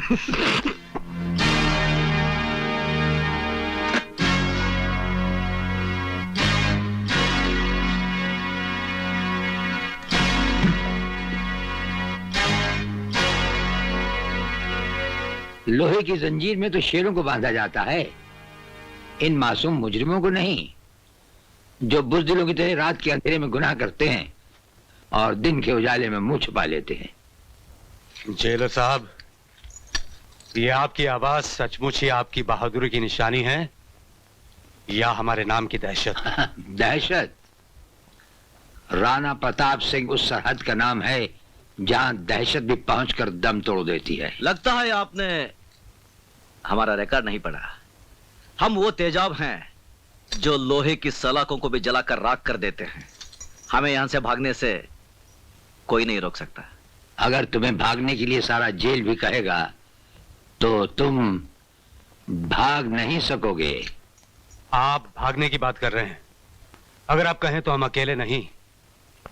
लोहे की जंजीर में तो शेरों को बांधा जाता है, इन मासूम मुजरिमों को नहीं, जो बुज़दिलों की तरह रात के अंधेरे में गुनाह करते हैं और दिन के उजाले में मुंह छुपा लेते हैं। जेलर साहब, ये आपकी आवाज सचमुच ही आपकी बहादुरी की निशानी है या हमारे नाम की दहशत? दहशत? राणा प्रताप सिंह उस सरहद का नाम है जहां दहशत भी पहुंचकर दम तोड़ देती है। लगता है आपने हमारा रिकॉर्ड नहीं पढ़ा। हम वो तेजाब हैं जो लोहे की सलाखों को भी जलाकर राख कर देते हैं। हमें यहां से भागने से कोई नहीं रोक सकता। अगर तुम्हें भागने के लिए सारा जेल भी कहेगा तो तुम भाग नहीं सकोगे। आप भागने की बात कर रहे हैं? अगर आप कहें तो हम अकेले नहीं,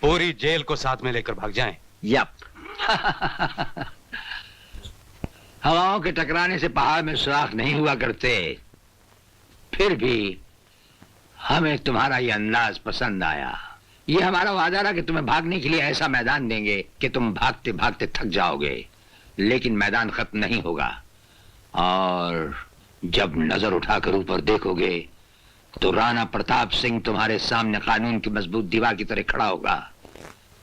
पूरी जेल को साथ में लेकर भाग जाएं। यप। हवाओं के टकराने से पहाड़ में सुराख नहीं हुआ करते, फिर भी हमें तुम्हारा ये अंदाज पसंद आया। ये हमारा वादा रहा कि तुम्हें भागने के लिए ऐसा मैदान देंगे कि तुम भागते भागते थक जाओगे, लेकिन मैदान खत्म नहीं होगा। और जब नजर उठाकर ऊपर देखोगे तो राणा प्रताप सिंह तुम्हारे सामने कानून की मजबूत दीवार की तरह खड़ा होगा।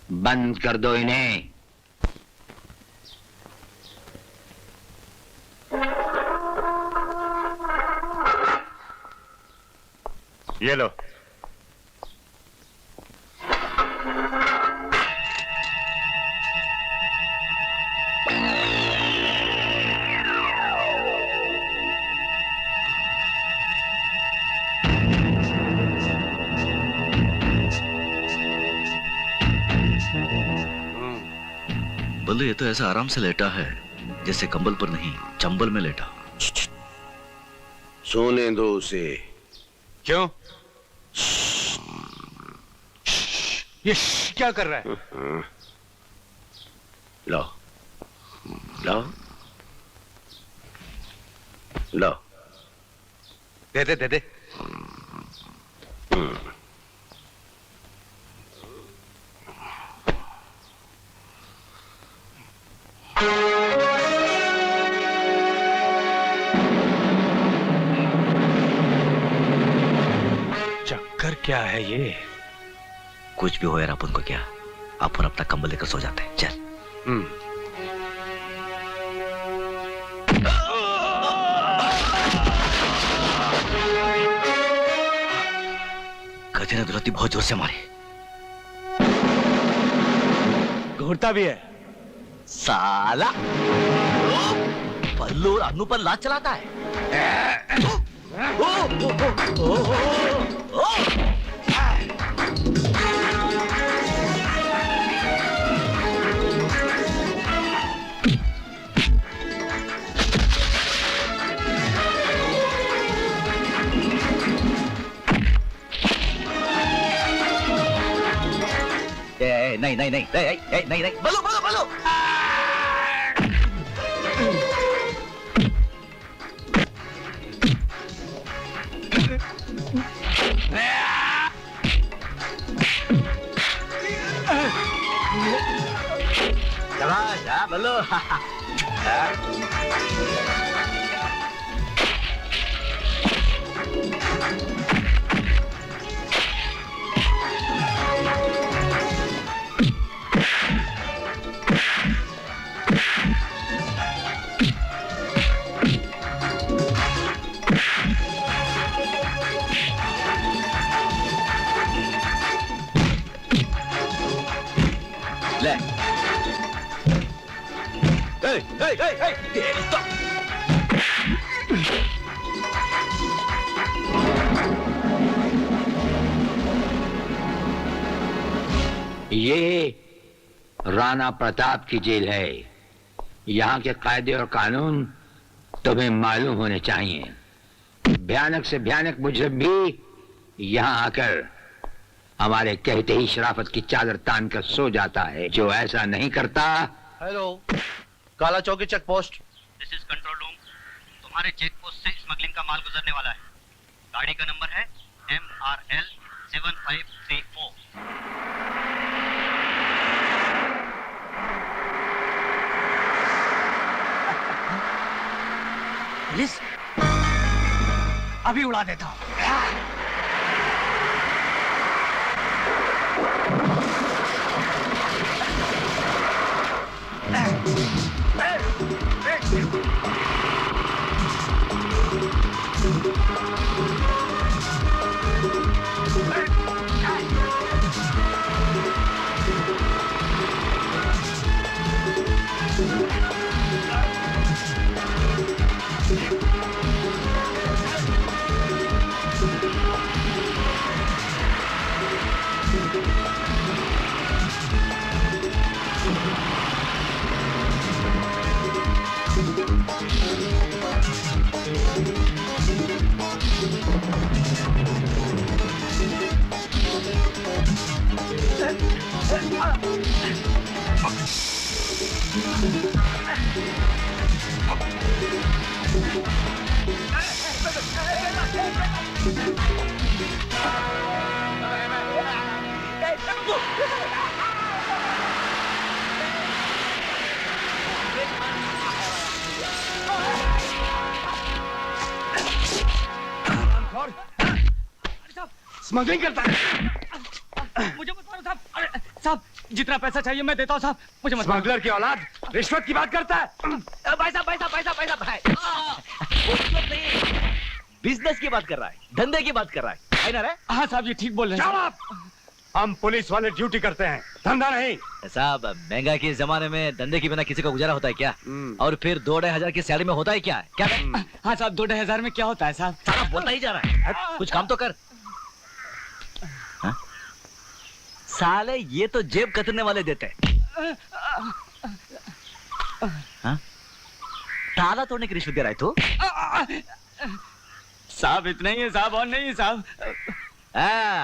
बंद कर दो इन्हें। ये लो। बल्लू, ये तो ऐसा आराम से लेटा है जैसे कंबल पर नहीं, चंबल में लेटा। सोने दो उसे। क्यों? ये क्या कर रहा है? लो लो लो। दे दे दे दे। चक्कर क्या है ये? कुछ भी हो यार, अपन को क्या, अपन अपना कंबल लेकर सो जाते हैं। चल। गधे ने दुलहती बहुत जोर से मारी। घूरता भी है साला। पल्लू और अन्नू पर लात चलाता है। नहीं नहीं नहीं नहीं नहीं नहीं, बल्लू बल्लू बल्लू। जा बल्लू। ले। ये राणा प्रताप की जेल है। यहाँ के कायदे और कानून तुम्हें मालूम होने चाहिए। भयानक से भयानक मुजरिम भी यहाँ आकर हमारे कहते ही शराफत की चादर तान कर सो जाता है। जो ऐसा नहीं करता। Hello, Kala Chauki check post, this is control room. तुम्हारे चेक पोस्ट से स्मगलिंग का माल गुजरने वाला है। गाड़ी का नंबर है MRL 7534। पुलिस अभी उड़ा देता हूँ। स्मगलिंग करता है। मुझे मत मारो साहब। अरे साहब, जितना पैसा चाहिए मैं देता हूँ साहब, मुझे मत मारो। स्मगलर की औलाद रिश्वत की बात करता है। भाई साहब बिजनेस की बात कर रहा है, धंधे की बात कर रहा है ना रे? हाँ साहब, ये ठीक बोल रहे हैं। जवाब! हम पुलिस वाले ड्यूटी करते हैं, धंधा नहीं। साहब, महंगाई के जमाने में धंधे के बिना किसी का गुजारा होता है क्या? और फिर 2-2.5 की सैलरी में होता है क्या? क्या हाँ साहब, 2-2,000 में क्या होता है साहब? सारा बोलता ही जा रहा है। कुछ काम तो कर। हाँ? साले ये तो जेब कतरने वाले देते हैं। हाँ? ताला तोड़ने की रिश्वत दे रहा है तू? साहब इतना ही है साहब, और नहीं है साहब।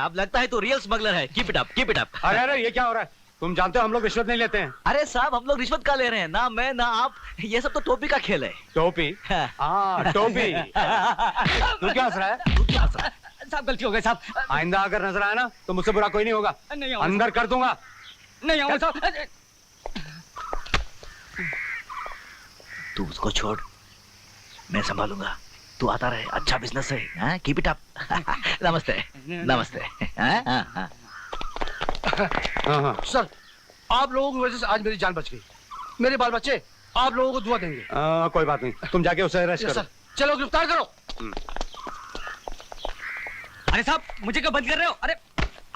अब लगता है तू रियल स्मगलर है। Keep it up, keep it up. अरे ये क्या हो रहा है? तुम जानते हो हम लोग रिश्वत नहीं लेते हैं। अरे साहब, हम लोग रिश्वत का ले रहे हैं ना, मैं ना आप। ये सब तो टोपी का खेल है। टोपी? हाँ टोपी। तू क्या हंस रहा है? साहब गलती हो गई साहब। आइंदा अगर नजर आया ना तो मुझसे बुरा कोई नहीं होगा। नहीं होगा अंदर कर दूंगा। नहीं होगा साहब। तू उसको छोड़, मैं संभालूंगा। तू आता रहे, अच्छा बिजनेस है। Keep it up. नमस्ते नमस्ते। हाँ। सर, आप लोगों की वजह से आज मेरी जान बच गई। मेरे बाल बच्चे आप लोगों को दुआ देंगे। कोई बात नहीं, तुम जाके उसे अरेस्ट यस करो। सर, चलो गिरफ्तार करो। अरे साहब, मुझे क्यों बंद कर रहे हो? अरे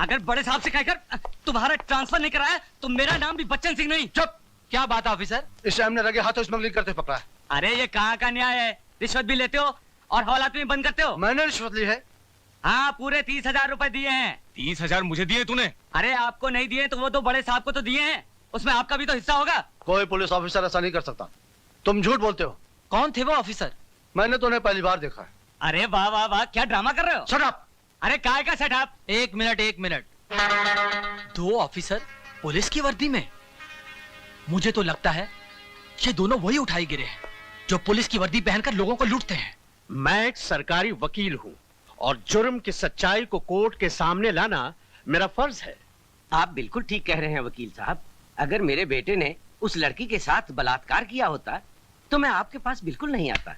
अगर बड़े साहब से कहकर तुम्हारा ट्रांसफर नहीं कराया तो मेरा नाम भी बच्चन सिंह नहीं। चुप। क्या बात है ऑफिसर? इस टाइम ने लगे हाथों स्मगलिंग करते पकड़ा है। अरे ये कहाँ का न्याय है? रिश्वत भी लेते हो और हवालात में बंद करते हो। मैंने रिश्वत ली है। हाँ, पूरे 30,000 रुपए दिए हैं। 30,000 मुझे दिए तूने? अरे आपको नहीं दिए तो वो तो बड़े साहब को तो दिए हैं, उसमें आपका भी तो हिस्सा होगा। कोई पुलिस ऑफिसर ऐसा नहीं कर सकता। तुम झूठ बोलते हो। कौन थे वो ऑफिसर? मैंने तो उन्हें पहली बार देखा है। अरे वाह वाह वाह, क्या ड्रामा कर रहे हो? Shut up. अरे काय का सेटअप? एक मिनट। 2 ऑफिसर पुलिस की वर्दी में? मुझे तो लगता है ये दोनों वही उठाई गिरे हैं जो पुलिस की वर्दी पहनकर लोगों को लूटते हैं। मैं एक सरकारी वकील हूँ और जुर्म की सच्चाई को कोर्ट के सामने लाना मेरा फर्ज है। आप बिल्कुल ठीक कह रहे हैं वकील साहब। अगर मेरे बेटे ने उस लड़की के साथ बलात्कार किया होता तो मैं आपके पास बिल्कुल नहीं आता,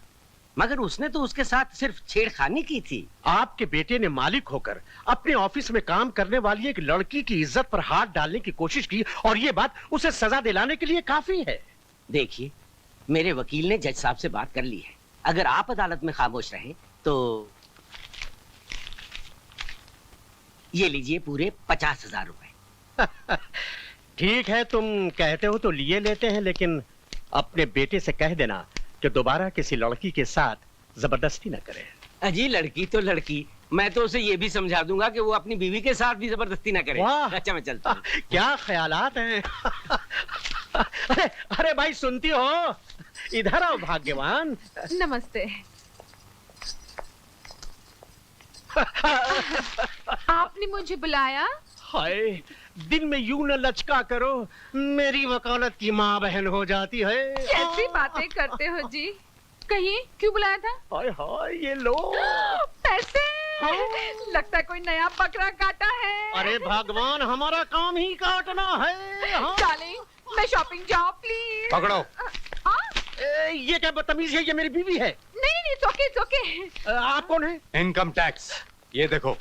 मगर उसने तो उसके साथ सिर्फ छेड़खानी की थी। आपके बेटे ने मालिक होकर अपने ऑफिस में काम करने वाली एक लड़की की इज्जत पर हाथ डालने की कोशिश की और ये बात उसे सजा दिलाने के लिए काफी है। देखिए, मेरे वकील ने जज साहब से बात कर ली है। अगर आप अदालत में खामोश रहें तो ये लीजिए पूरे 50,000 रुपए। ठीक है, तुम कहते हो तो लिए लेते हैं, लेकिन अपने बेटे से कह देना कि दोबारा किसी लड़की के साथ जबरदस्ती न करे। अजी लड़की तो लड़की, मैं तो उसे ये भी समझा दूंगा कि वो अपनी बीवी के साथ भी जबरदस्ती ना करे। वाह! अच्छा मैं चलता हूँ। क्या ख्यालात हैं। अरे भाई सुनती हो? इधर आओ भाग्यवान। नमस्ते। आपने मुझे बुलाया? हाय, दिन में यूं न लचका करो, मेरी वकालत की माँ बहन हो जाती है। कैसी बातें करते हो जी? कहिए, क्यों बुलाया था? हाय हाय, ये लो पैसे। लगता है कोई नया बकरा काटा है। अरे भगवान, हमारा काम ही काटना है। हाँ। डार्लिंग, मैं शॉपिंग जाऊँ प्लीज। पकड़ो। ये क्या बदतमीजी है, ये मेरी बीवी है। नहीं नहीं, it's okay, it's okay। आप कौन है? इनकम टैक्स, ये देखो।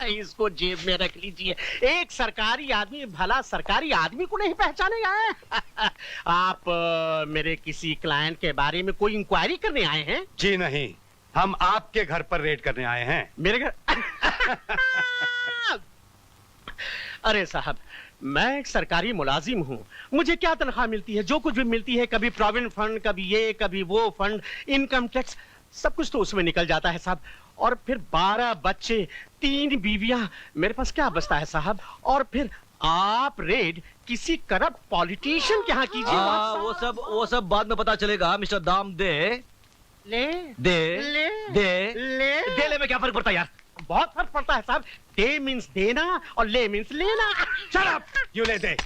इसको जेब में रख लीजिए। एक सरकारी आदमी भला सरकारी आदमी को नहीं पहचानेगा। आप मेरे किसी क्लाइंट के बारे में कोई इंक्वायरी करने आए हैं? जी नहीं, हम आपके घर पर रेड करने आए हैं। मेरे घर? अरे साहब, मैं एक सरकारी मुलाजिम हूँ। मुझे क्या तनख्वाह मिलती है? जो कुछ भी मिलती है, कभी प्रोविडेंट फंड, कभी ये कभी वो फंड, इनकम टैक्स, सब कुछ तो उसमें निकल जाता है साहब। और फिर 12 बच्चे, 3 बीवियां, मेरे पास क्या बचता है साहब? और फिर आप रेड किसी करप्ट पॉलिटिशियन के यहाँ कीजिए। वो सब बाद में पता चलेगा मिस्टर दाम दे। ले दे ले दे ले दे ले में क्या फर्क पड़ता है यार? बहुत फर्क पड़ता है साहब। दे मीन्स देना और ले मीन्स लेना। Shut up! You ले दे।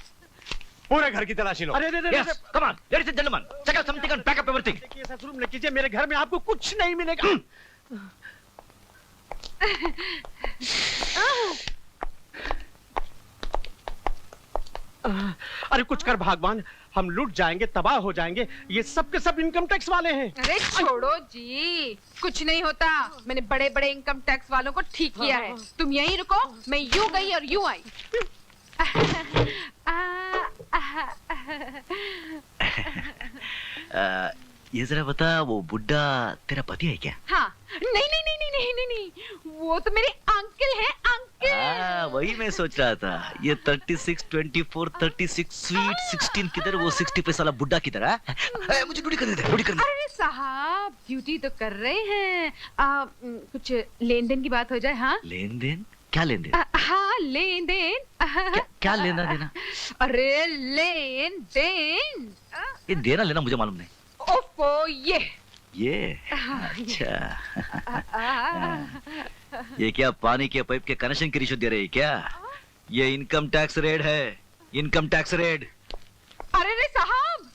पूरे घर की तलाशी लो। अरे Yes, come on, ladies and gentlemen, check out something and pack up everything. देखिए, ऐसा जुल्म न कीजिए, मेरे घर में आपको कुछ नहीं मिलेगा। अरे कुछ कर भगवान, हम लूट जाएंगे, तबाह हो जाएंगे। ये सब के सब इनकम टैक्स वाले हैं। अरे छोड़ो जी, कुछ नहीं होता। मैंने बड़े बड़े इनकम टैक्स वालों को ठीक किया है। तुम यहीं रुको, मैं यूं गई और यूं आई। ये जरा बता, वो बुड्ढा तेरा पति है क्या? हाँ, नहीं नहीं नहीं नहीं नहीं नहीं, वो तो मेरे अंकल हैं, अंकल। वही मैं सोच रहा था। ये 36, 24, 36, स्वीट 16 किधर, वो 60 पैसा वाला बुड्ढा किधर है? मुझे ड्यूटी करने दे, ड्यूटी करने दे। अरे साहब, ड्यूटी तो कर रहे हैं। कुछ लेन देन की बात हो जाए। हाँ, लेन देन? क्या लेन देन? हाँ, लेन देन। क्या लेना देना? अरे लेन देन। ये देना लेना मुझे मालूम नहीं। ओफो, ये अच्छा। ये क्या पानी के पाइप के कनेक्शन की रिश्वत दे रहे क्या? ये इनकम टैक्स रेड है, इनकम टैक्स रेड। अरे रे साहब,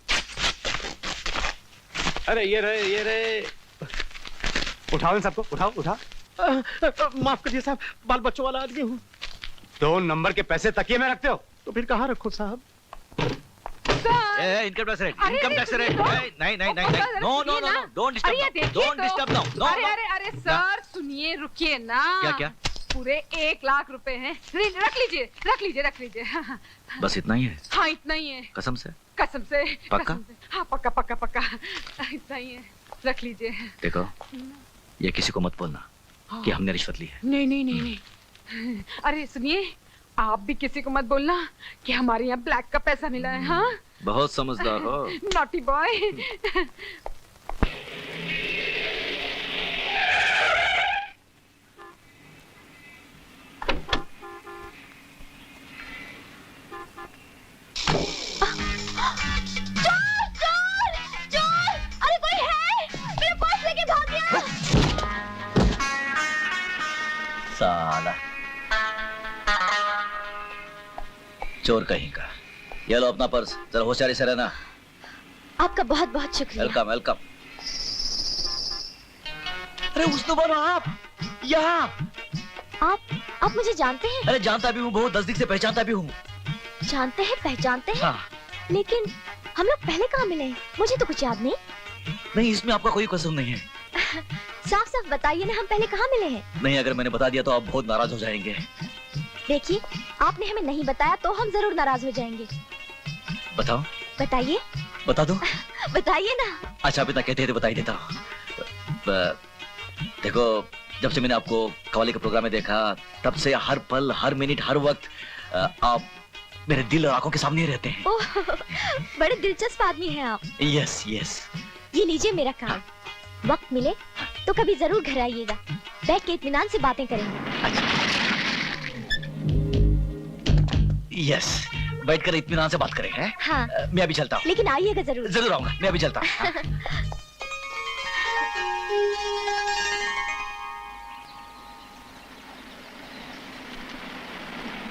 अरे ये रहे। उठाओ इन सबको, उठाओ। माफ करिए साहब, बाल बच्चों वाला आदमी हूँ। 2 नंबर के पैसे तकिए में रखते हो? तो फिर कहाँ रखो साहब? Income tax raid, income tax raid. नहीं, नो, डोंट डिस्टर्ब नाउ। अरे सर सुनिए, रुकिए ना। क्या? पूरे 1 लाख रुपए हैं। रख लीजिए। बस इतना ही है? हाँ, इतना ही है। कसम से? पक्का? हाँ, पक्का। इतना ही है, रख लीजिए। देखो, ये किसी को मत बोलना कि हमने रिश्वत ली है। नहीं। अरे सुनिए, आप भी किसी को मत बोलना कि हमारे यहाँ ब्लैक का पैसा मिला है। हाँ, बहुत समझदार हो। Naughty boy. चोर! अरे कोई है? मेरा पर्स लेके भाग गया। साला चोर कहीं का। ये लो अपना पर्स, जरा होशियारी से रहना। आपका बहुत बहुत शुक्रिया। वेलकम। अरे उस्ताद, आप यहाँ? आप मुझे जानते हैं? अरे जानता भी हूँ, बहुत नजदीक से पहचानता भी हूँ। जानते हैं, पहचानते हैं? हाँ। लेकिन हम लोग पहले कहाँ मिले हैं? मुझे तो कुछ याद नहीं। नहीं, इसमें आपका कोई कसूर नहीं है। साफ बताइए ना, हम पहले कहाँ मिले हैं? नहीं, अगर मैंने बता दिया तो आप बहुत नाराज हो जाएंगे। देखिए, आपने हमें नहीं बताया तो हम जरूर नाराज हो जाएंगे। बताओ। बताइए। बता दो। बताइए ना। अच्छा, आप इतना कहते हैं तो बता ही देता हूँ। देखो, जब से मैंने आपको कव्वाली के प्रोग्राम में देखा, तब से हर पल, हर मिनट, हर वक्त आप मेरे दिल और आंखों के सामने रहते हैं। ओह, बड़े दिलचस्प आदमी हैं आप। यस। ये लीजिए मेरा कार्ड। वक्त मिले तो कभी जरूर घर आइएगा, बैठ के इत्मीनान से बातें करेंगे। अच्छा। यस, बैठकर इत्मीनान से बात करेंगे। हाँ। मैं अभी चलता हूँ। लेकिन आइएगा जरूर। जरूर आऊंगा, मैं अभी चलता हूँ।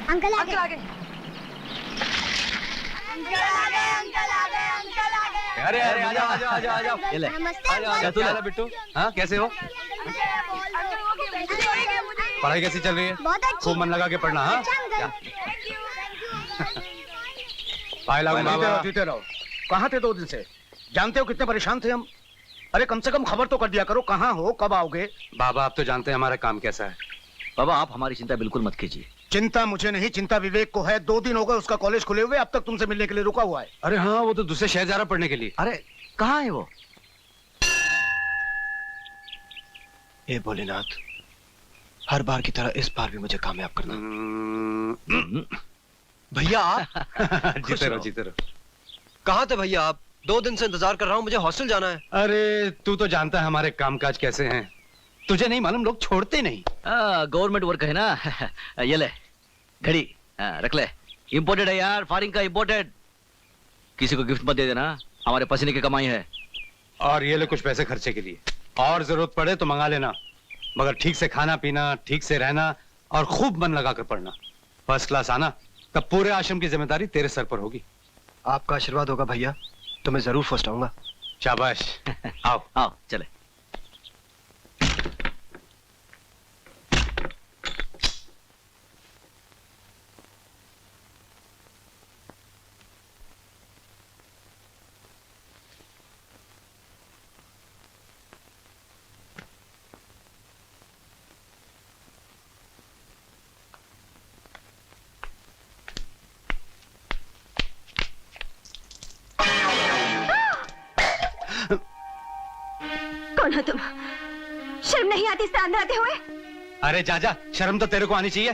अंकल आ अंकल आ गए। गए। अरे अरे आ जाओ आ जाओ आ जाओ आ जाओ। ये ले। नमस्ते आ जाओ क्या तू ले? बिट्टू। हाँ कैसे हो? पढ़ाई कैसी चल रही है? बहुत अच्छी। खूब मन लगा के पढ़ना। हाँ अच्छा अंकल। पाए लागू बाबा। जीते रहो। कहाँ थे 2 दिन से? जानते हो कितने परेशान थे हम। अरे कम से कम खबर तो कर दिया करो, कहाँ हो, कब आओगे। बाबा आप तो जानते हैं हमारा काम कैसा है। बाबा आप हमारी चिंता बिल्कुल मत कीजिए। चिंता मुझे नहीं, चिंता विवेक को है। 2 दिन हो गए उसका कॉलेज खुले हुए, अब तक तुमसे मिलने के लिए रुका हुआ है। अरे हाँ वो तो दूसरे शहर जा रहा पढ़ने के लिए। अरे कहाँ है वो? हे भोलेनाथ, हर बार की तरह इस बार भी मुझे कामयाब करना। भैया आप जीते रहो जीते रहो। कहाँ थे भैया आप? 2 दिन से इंतजार कर रहा हूँ, मुझे हॉस्टल जाना है। अरे तू तो जानता है हमारे कामकाज कैसे हैं। तुझे नहीं मालूम, लोग छोड़ते नहीं। गवर्नमेंट वर्क है ना। ये ले घड़ी, रख ले। इम्पोर्टेड है यार, फॉरेन का इम्पोर्टेड। किसी को गिफ्ट मत दे देना, हमारे पसीने की कमाई है। और ये ले कुछ पैसे खर्चे के लिए, और जरूरत पड़े तो मंगा लेना। मगर ठीक से खाना पीना, ठीक से रहना और खूब मन लगा कर पढ़ना। फर्स्ट क्लास आना, तब पूरे आश्रम की जिम्मेदारी तेरे सर पर होगी। आपका आशीर्वाद होगा भैया तो मैं जरूर फर्स्ट आऊंगा। शाबाश। आओ आओ चले। कौन हो तुम? शर्म नहीं आती इस तरह अंदर आते हुए? अरे जाजा, शर्म तो तेरे को आनी चाहिए।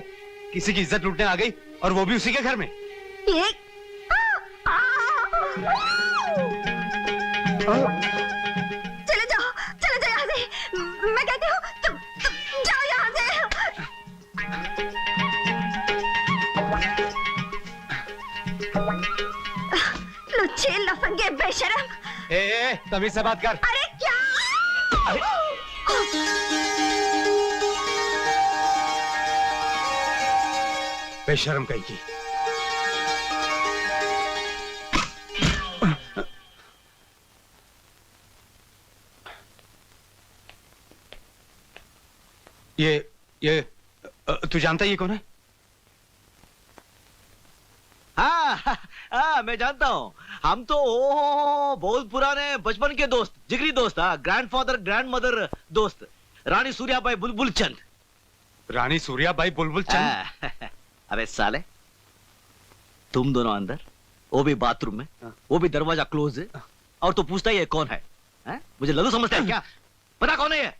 किसी की इज्जत लूटने आ गई और वो भी उसी के घर में। ये चले जाओ यहाँ से। मैं कहती हूँ तुम जाओ यहाँ से। लुच्चे लफंगे बेशरम। ए तमीज से बात कर। अरे क्या? बेशर्म कहीं की। ये तू जानता है ये कौन है? हाँ मैं जानता हूँ। हम तो बहुत पुराने बचपन के दोस्त, जिगरी दोस्त। ग्रैंडफादर ग्रैंडमदर दोस्त, रानी सूर्याबाई बुलबुल चंद। रानी सूर्याबाई बुलबुल चंद? अबे साले, तुम दोनों अंदर, वो भी बाथरूम में, वो भी दरवाजा क्लोज है, और तो पूछता ही है कौन है? मुझे लल्लू समझता है क्या? पता कौन है ये?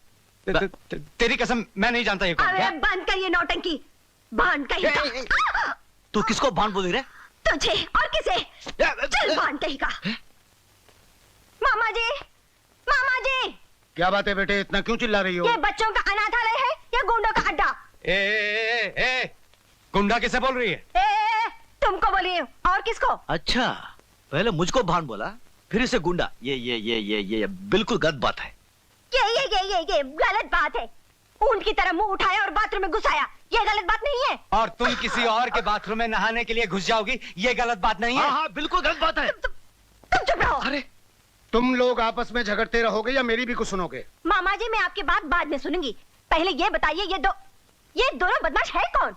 तेरी कसम मैं नहीं जानता ये कौन है। अरे बंद कर ये नौटंकी, भान कहीं का। तू किसको भान बोल रही है? तुझे और किसे? चल भान कहीं का। मामा जी, मामा जी। क्या बात है बेटे, इतना क्यों चिल्ला रही हो? ये बच्चों का अनाथालय है या गुंडों का अड्डा? ए, गुंडा किसे बोल रही है? तुमको बोलिए, और किसको? अच्छा, पहले मुझको भान बोला, फिर इसे गुंडा। ये बिल्कुल गलत बात है। ये गलत बात है। ऊंट की तरह मुंह उठाया और बाथरूम में घुसाया, ये गलत बात नहीं है। और तुम किसी और के बाथरूम में नहाने के लिए घुस जाओगी, ये गलत बात नहीं है। हाँ बिल्कुल गलत बात है। तुम चुप रहो। अरे तुम लोग आपस में झगड़ते रहोगे या मेरी भी कुछ सुनोगे? मामा जी मैं आपकी बात बाद में सुनूंगी, पहले ये बताइए ये दोनों बदमाश है कौन?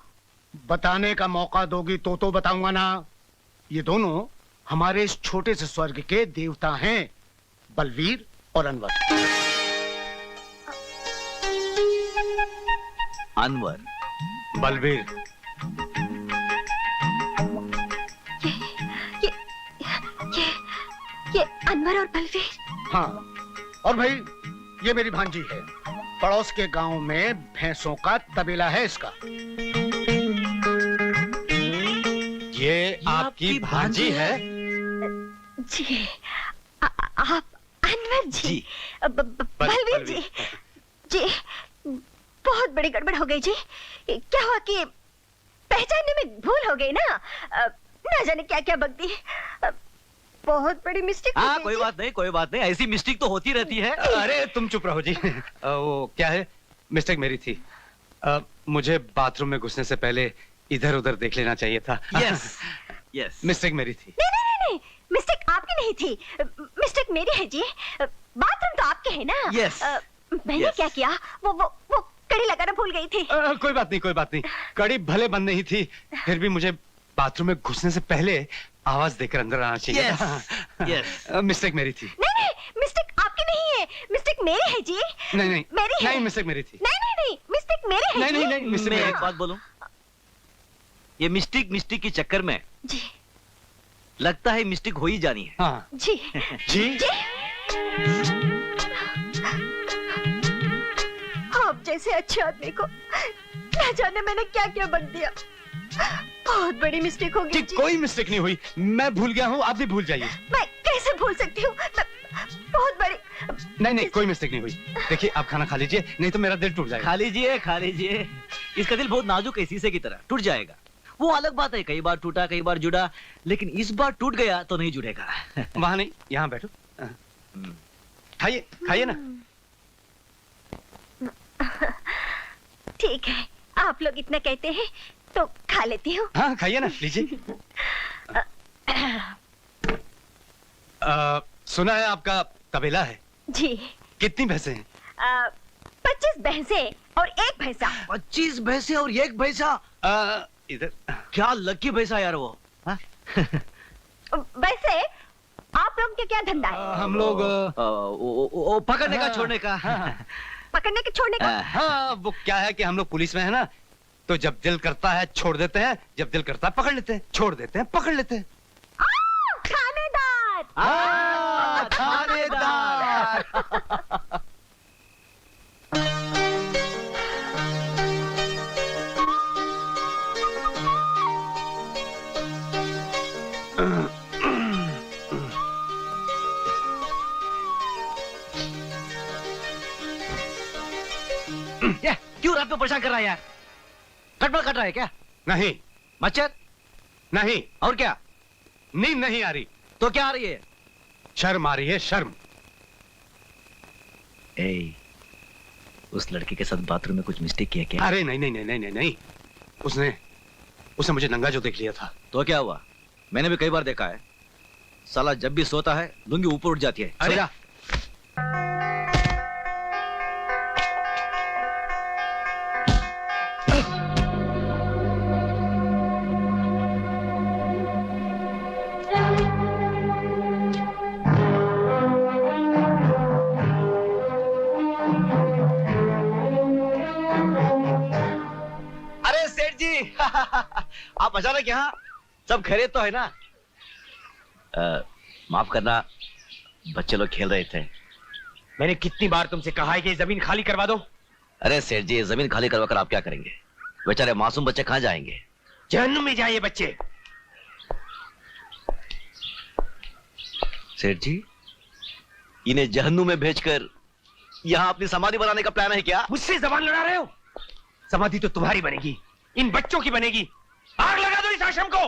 बताने का मौका दोगी तो बताऊंगा ना। ये दोनों हमारे इस छोटे से स्वर्ग के देवता हैं, बलवीर और अनवर। अनवर, बलवीर। ये अनवर और बलवीर। हाँ, और भाई ये मेरी भांजी है। पड़ोस के गांव में भैंसों का तबेला है इसका। ये आपकी भांजी है? जी, आप अनवर जी, बलवीर जी। जी बहुत बड़ी गड़बड़ हो गई जी। क्या हुआ कि पहचानने में भूल हो गई ना, ना जाने क्या क्या बक दी। बहुत बड़ी मिस्टेक। हाँ कोई बात नहीं, ऐसी मिस्टेक तो होती रहती है। अरे तुम चुप रहो जी। वो क्या है, मिस्टेक मेरी थी। मुझे बाथरूम में घुसने से पहले इधर उधर देख लेना चाहिए था। यस यस मिस्टेक मेरी थी। नहीं, मिस्टेक आपकी नहीं थी, मिस्टेक मेरी है जी। बाथरूम तो आपके है ना। यस मैंने क्या किया, वो कड़ी लगाना भूल गई थी। कोई बात नहीं, कड़ी भले बंद नहीं थी, फिर भी मुझे बाथरूम में घुसने से पहले आवाज देकर अंदर आना चाहिए। यस मिस्टेक मेरी थी। नहीं, मिस्टेक आपकी नहीं है, मिस्टेक मेरी है जी। नहीं मेरी है। नहीं, मिस्टेक मेरी थी। नहीं, मिस्टेक मेरी है जी। नहीं, मिस्टेक मैं मेरी। एक बात बोलूं, ये मिस्टेक के चक्कर में जी लगता है मिस्टेक हो ही जानी है। हाँ जी जी। आप जैसे अच्छे आदमी को न जाने मैंने क्या क्या बन दिया। बहुत बड़ी मिस्टेक हो गई जी। कोई मिस्टेक नहीं हुई, मैं भूल गया हूँ, आप भी भूल जाइए। मैं कैसे भूल सकती हूँ, बहुत बड़ी। नहीं, कोई मिस्टेक नहीं हुई। देखिए आप खाना खा लीजिए, नहीं तो मेरा दिल टूट जाएगा। खा लीजिए। इसका दिल बहुत नाजुक है, शीशे की तरह टूट जाएगा। वो अलग बात है, कई बार टूटा कई बार जुड़ा, लेकिन इस बार टूट गया तो नहीं जुड़ेगा। वहाँ नहीं, यहाँ बैठो, खाइए ना। ठीक है, आप लोग इतना कहते हैं तो खा लेती हूँ। हाँ खाइए ना, लीजिए। सुना है आपका तबेला है। जी। कितनी भैंसे हैं? 25 भैंसे और 1 भैंसा। 25 भैंसे और 1 भैंसा? इधर क्या लकी भैंसा यार वो। वैसे आप लोग के क्या धंधा है? हम लोग पकड़ने का छोड़ने का। पकड़ने के छोड़ने का। हाँ, वो क्या है कि हम लोग पुलिस में है ना, तो जब दिल करता है छोड़ देते हैं, जब दिल करता है पकड़ लेते हैं, छोड़ देते हैं पकड़ लेते हैं। थानेदार। थानेदार। क्यों रात में परेशान कर रहा है यार? गड़बड़ कर रहा है क्या? नहीं। मच्छर? नहीं। और क्या? नींद नहीं आ रही। तो क्या आ रही है? शर्म आ रही है, शर्म। उस लड़की के साथ बाथरूम में कुछ मिस्टेक किया क्या? अरे नहीं, उसने मुझे नंगा जो देख लिया था। तो क्या हुआ? मैंने भी कई बार देखा है, साला जब भी सोता है लुंगी ऊपर उठ जाती है। अरे सो जा। आप अचानक यहाँ? सब खैरियत तो है ना? माफ करना, बच्चे लोग खेल रहे थे। मैंने कितनी बार तुमसे कहा है कि जमीन खाली करवा दो। अरे सेठ जी, जमीन खाली करवा कर आप क्या करेंगे? बेचारे मासूम बच्चे कहाँ जाएंगे? जहन्नुम में जाइए बच्चे। सेठ जी, इन्हें जहन्नुम में भेजकर यहाँ अपनी समाधि बनाने का प्लान है क्या? मुझसे जबान लड़ा रहे हो? समाधि तो तुम्हारी बनेगी, इन बच्चों की बनेगी। आग लगा दो इस आश्रम को।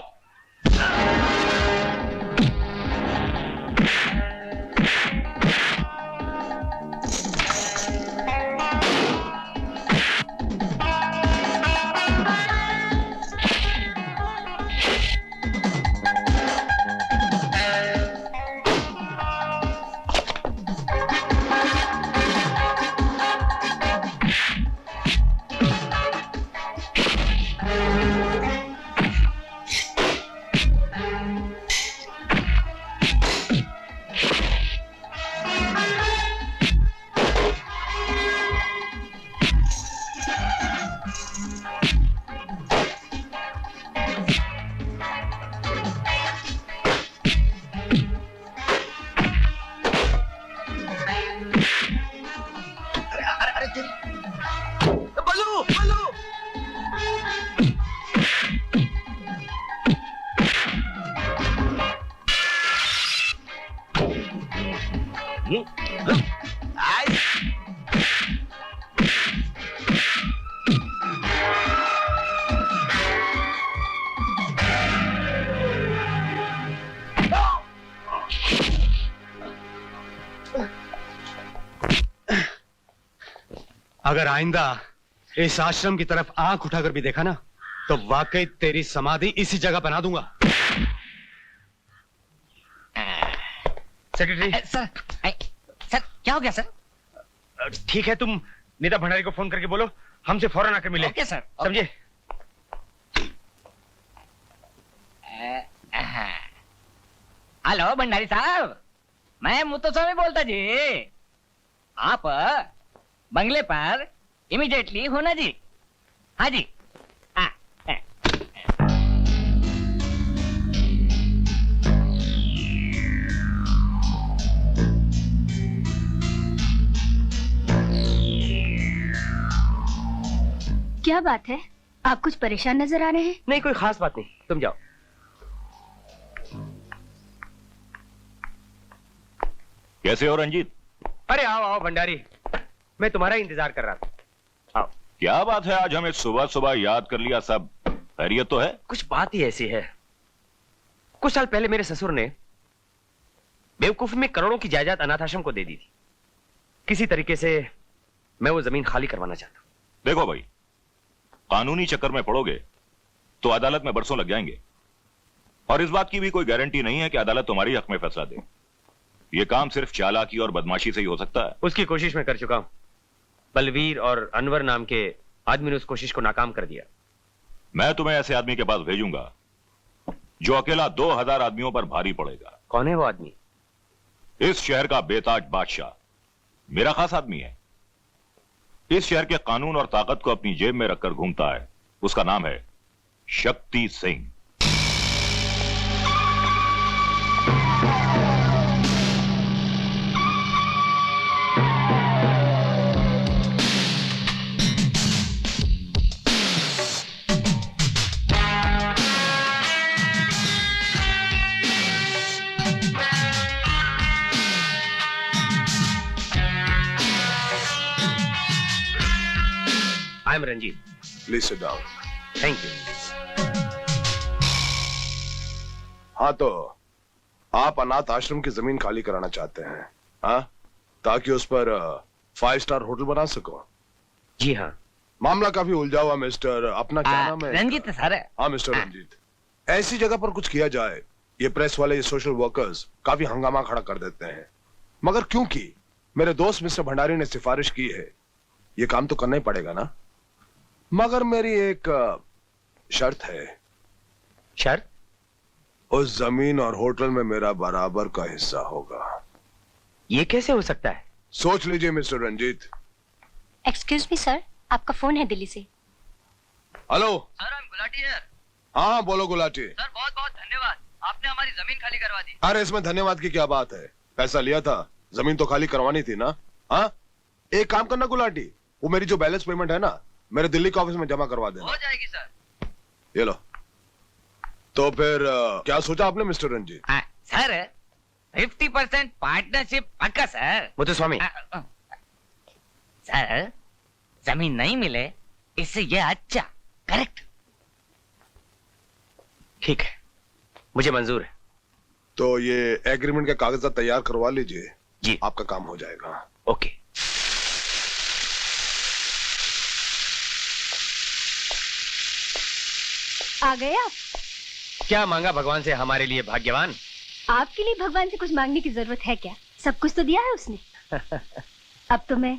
अगर आइंदा इस आश्रम की तरफ आंख उठाकर भी देखा ना, तो वाकई तेरी समाधि इसी जगह बना दूंगा। सेक्रेटरी। सर सर क्या हो गया सर? ठीक है, तुम नीता भंडारी को फोन करके बोलो हमसे फौरन आकर मिले। Okay sir. समझे? हेलो भंडारी साहब, मैं मुत्तुस्वामी बोलता जी। आप बंगले पर इमीडिएटली होना जी। हाँ जी। क्या बात है, आप कुछ परेशान नजर आ रहे हैं? नहीं, कोई खास बात नहीं, तुम जाओ। कैसे हो रंजीत? अरे आओ आओ भंडारी, मैं तुम्हारा इंतजार कर रहा था। आओ। क्या बात है, आज हमें सुबह सुबह याद कर लिया। सब खैरियत तो है? कुछ बात ही ऐसी है, कुछ साल पहले मेरे ससुर ने बेवकूफी में करोड़ों की जायदाद अनाथ आश्रम को दे दी थी। किसी तरीके से मैं वो जमीन खाली करवाना चाहता हूं। देखो भाई, कानूनी चक्कर में पड़ोगे तो अदालत में बरसों लग जाएंगे, और इस बात की भी कोई गारंटी नहीं है कि अदालत तुम्हारी हक में फैसला दे। यह काम सिर्फ चालाकी और बदमाशी से ही हो सकता है। उसकी कोशिश मैं कर चुका हूं। बलवीर और अनवर नाम के आदमी ने उस कोशिश को नाकाम कर दिया। मैं तुम्हें ऐसे आदमी के पास भेजूंगा जो अकेला 2000 आदमियों पर भारी पड़ेगा। कौन है वो आदमी? इस शहर का बेताज बादशाह, मेरा खास आदमी है। इस शहर के कानून और ताकत को अपनी जेब में रखकर घूमता है। उसका नाम है Shakti Singh. I am Ranjit. Please sit down. Thank you. हाँ, तो आप अनाथ आश्रम की जमीन खाली कराना चाहते हैं, हाँ? ताकि उस पर 5 स्टार होटल बना सको। जी हाँ। मामला काफी उलझा हुआ मिस्टर, अपना क्या नाम है? रंजीत सर। हाँ मिस्टर रंजीत, ऐसी जगह पर कुछ किया जाए, ये प्रेस वाले, ये सोशल वर्कर्स काफी हंगामा खड़ा कर देते हैं। मगर क्योंकि मेरे दोस्त मिस्टर भंडारी ने सिफारिश की है, ये काम तो करना ही पड़ेगा ना। मगर मेरी एक शर्त है। शर्त? उस जमीन और होटल में मेरा बराबर का हिस्सा होगा। ये कैसे हो सकता है? सोच लीजिए mister Ranjit. Excuse me sir, आपका फोन है दिल्ली से। हेलो सर, हम गुलाटी है। हाँ बोलो गुलाटी। सर बहुत बहुत धन्यवाद, आपने हमारी जमीन खाली करवा दी। अरे इसमें धन्यवाद की क्या बात है, पैसा लिया था, जमीन तो खाली करवानी थी ना। हाँ, एक काम करना गुलाटी, वो मेरी जो बैलेंस पेमेंट है ना, मेरे दिल्ली के ऑफिस में जमा करवा देना। हो जाएगी सर। ये लो। तो फिर क्या सोचा आपने मिस्टर रंजीत? सर 50% पार्टनरशिप पक्का सर। मुत्तुस्वामी सर, जमीन नहीं मिले इससे ये अच्छा। करेक्ट। ठीक है, मुझे मंजूर है। तो ये एग्रीमेंट के कागजात तैयार करवा लीजिए जी, आपका काम हो जाएगा। ओके। आ गए आप? क्या मांगा भगवान से हमारे लिए भाग्यवान? आपके लिए भगवान से कुछ मांगने की जरूरत है क्या? सब कुछ तो दिया है उसने। अब तो मैं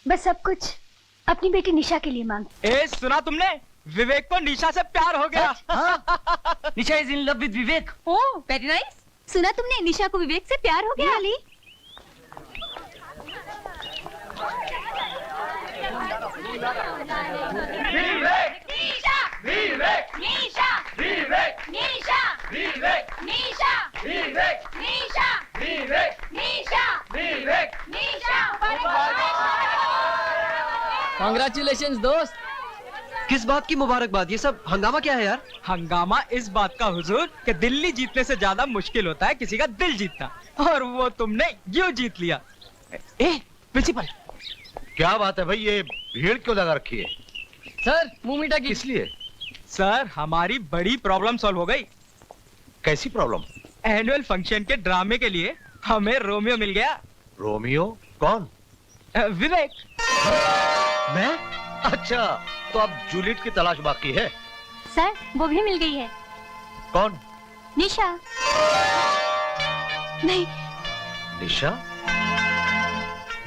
बस सब कुछ अपनी बेटी निशा के लिए मांग। सुना तुमने? विवेक को निशा से प्यार हो गया। Nisha is in love with Vivek. Oh very nice. सुना तुमने, निशा को विवेक से प्यार हो गया। अली विवेक, निशा, विवेक, निशा, विवेक, निशा, विवेक, निशा, विवेक, निशा, विवेक, निशा, विवेक, निशा। कांग्रेचुलेशंस दोस्त। किस बात की मुबारकबाद? ये सब हंगामा क्या है यार? हंगामा इस बात का हुजूर कि दिल्ली जीतने से ज्यादा मुश्किल होता है किसी का दिल जीतना, और वो तुमने यूं जीत लिया। प्रिंसिपल, क्या बात है भाई, ये भीड़ क्यों लगा रखी है? सर मुंह मीठा की। इसलिए? सर हमारी बड़ी प्रॉब्लम सॉल्व हो गई। कैसी प्रॉब्लम? एनुअल फंक्शन के ड्रामे के लिए हमें रोमियो मिल गया। रोमियो? कौन? विवेक। मैं? अच्छा, तो अब जूलियट की तलाश बाकी है। सर वो भी मिल गई है। कौन? निशा। नहीं। निशा?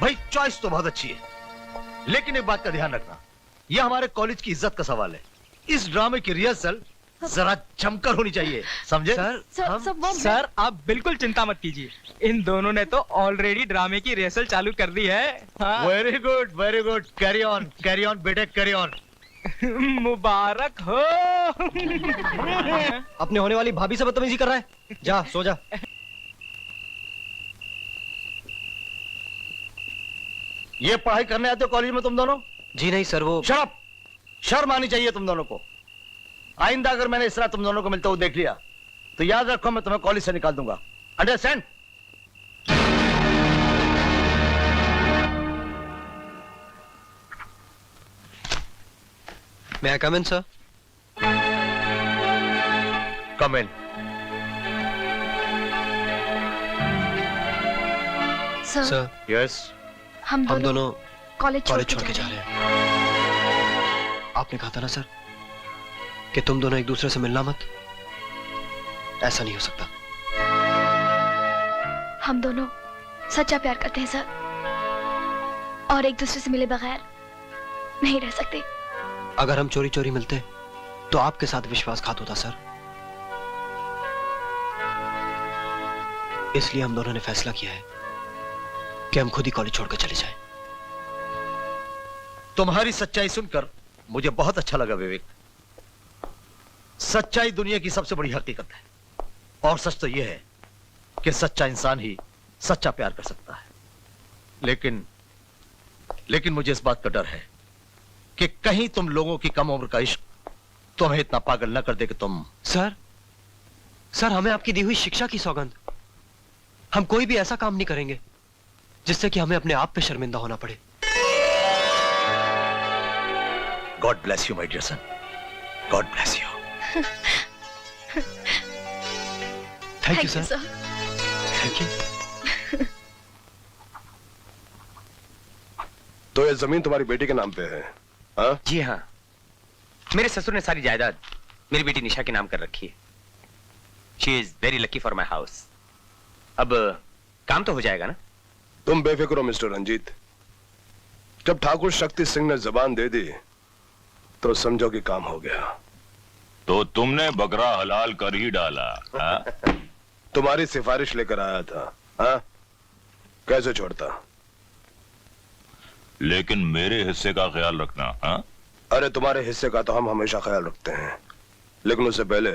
भाई चॉइस तो बहुत अच्छी है, लेकिन एक बात का ध्यान रखना, यह हमारे कॉलेज की इज्जत का सवाल है। इस ड्रामे की रिहर्सल जरा जमकर होनी चाहिए, समझे? सर आप बिल्कुल चिंता मत कीजिए, इन दोनों ने तो ऑलरेडी ड्रामे की रिहर्सल चालू कर दी है। वेरी गुड, कैरी ऑन बेटे, कैरी ऑन। मुबारक हो। अपने होने वाली भाभी से बदतमीजी कर रहा है, जा सो जा। ये पढ़ाई करने आते हो कॉलेज में तुम दोनों? जी नहीं सर, वो शर्म आनी चाहिए तुम दोनों को। आइंदा अगर मैंने इस तरह तुम दोनों को मिलते हुए देख लिया तो याद रखो मैं तुम्हें कॉलेज से निकाल दूंगा, understand? May I come in, sir? Come in. Sir Yes. हम दोनों कॉलेज छोड़ के जा रहे हैं। आपने कहा था ना सर कि तुम दोनों एक दूसरे से मिलना मत। ऐसा नहीं हो सकता। हम दोनों सच्चा प्यार करते हैं सर, और एक दूसरे से मिले बगैर नहीं रह सकते। अगर हम चोरी चोरी मिलते तो आपके साथ विश्वासघात होता सर। इसलिए हम दोनों ने फैसला किया है कि हम खुद ही कॉलेज छोड़कर चले जाएं। तुम्हारी सच्चाई सुनकर मुझे बहुत अच्छा लगा विवेक। सच्चाई दुनिया की सबसे बड़ी हकीकत है, और सच तो यह है कि सच्चा इंसान ही सच्चा प्यार कर सकता है। लेकिन मुझे इस बात का डर है कि कहीं तुम लोगों की कम उम्र का इश्क तुम्हें इतना पागल न कर दे कि तुम। सर हमें आपकी दी हुई शिक्षा की सौगंध, हम कोई भी ऐसा काम नहीं करेंगे जिससे कि हमें अपने आप पे शर्मिंदा होना पड़े। God bless you my dear son, God bless you. Thank you sir, thank you. तो ये जमीन तुम्हारी बेटी के नाम पे है? हाँ? जी हाँ, मेरे ससुर ने सारी जायदाद मेरी बेटी निशा के नाम कर रखी है। She is very lucky for my house. अब काम तो हो जाएगा ना? तुम बेफिक्र हो मिस्टर रंजीत, जब ठाकुर शक्ति सिंह ने जबान दे दी तो समझो कि काम हो गया। तो तुमने बकरा हलाल कर ही डाला। हाँ? तुम्हारी सिफारिश लेकर आया था। हाँ? कैसे छोड़ता? लेकिन मेरे हिस्से का ख्याल रखना। हाँ? अरे तुम्हारे हिस्से का तो हम हमेशा ख्याल रखते हैं, लेकिन उससे पहले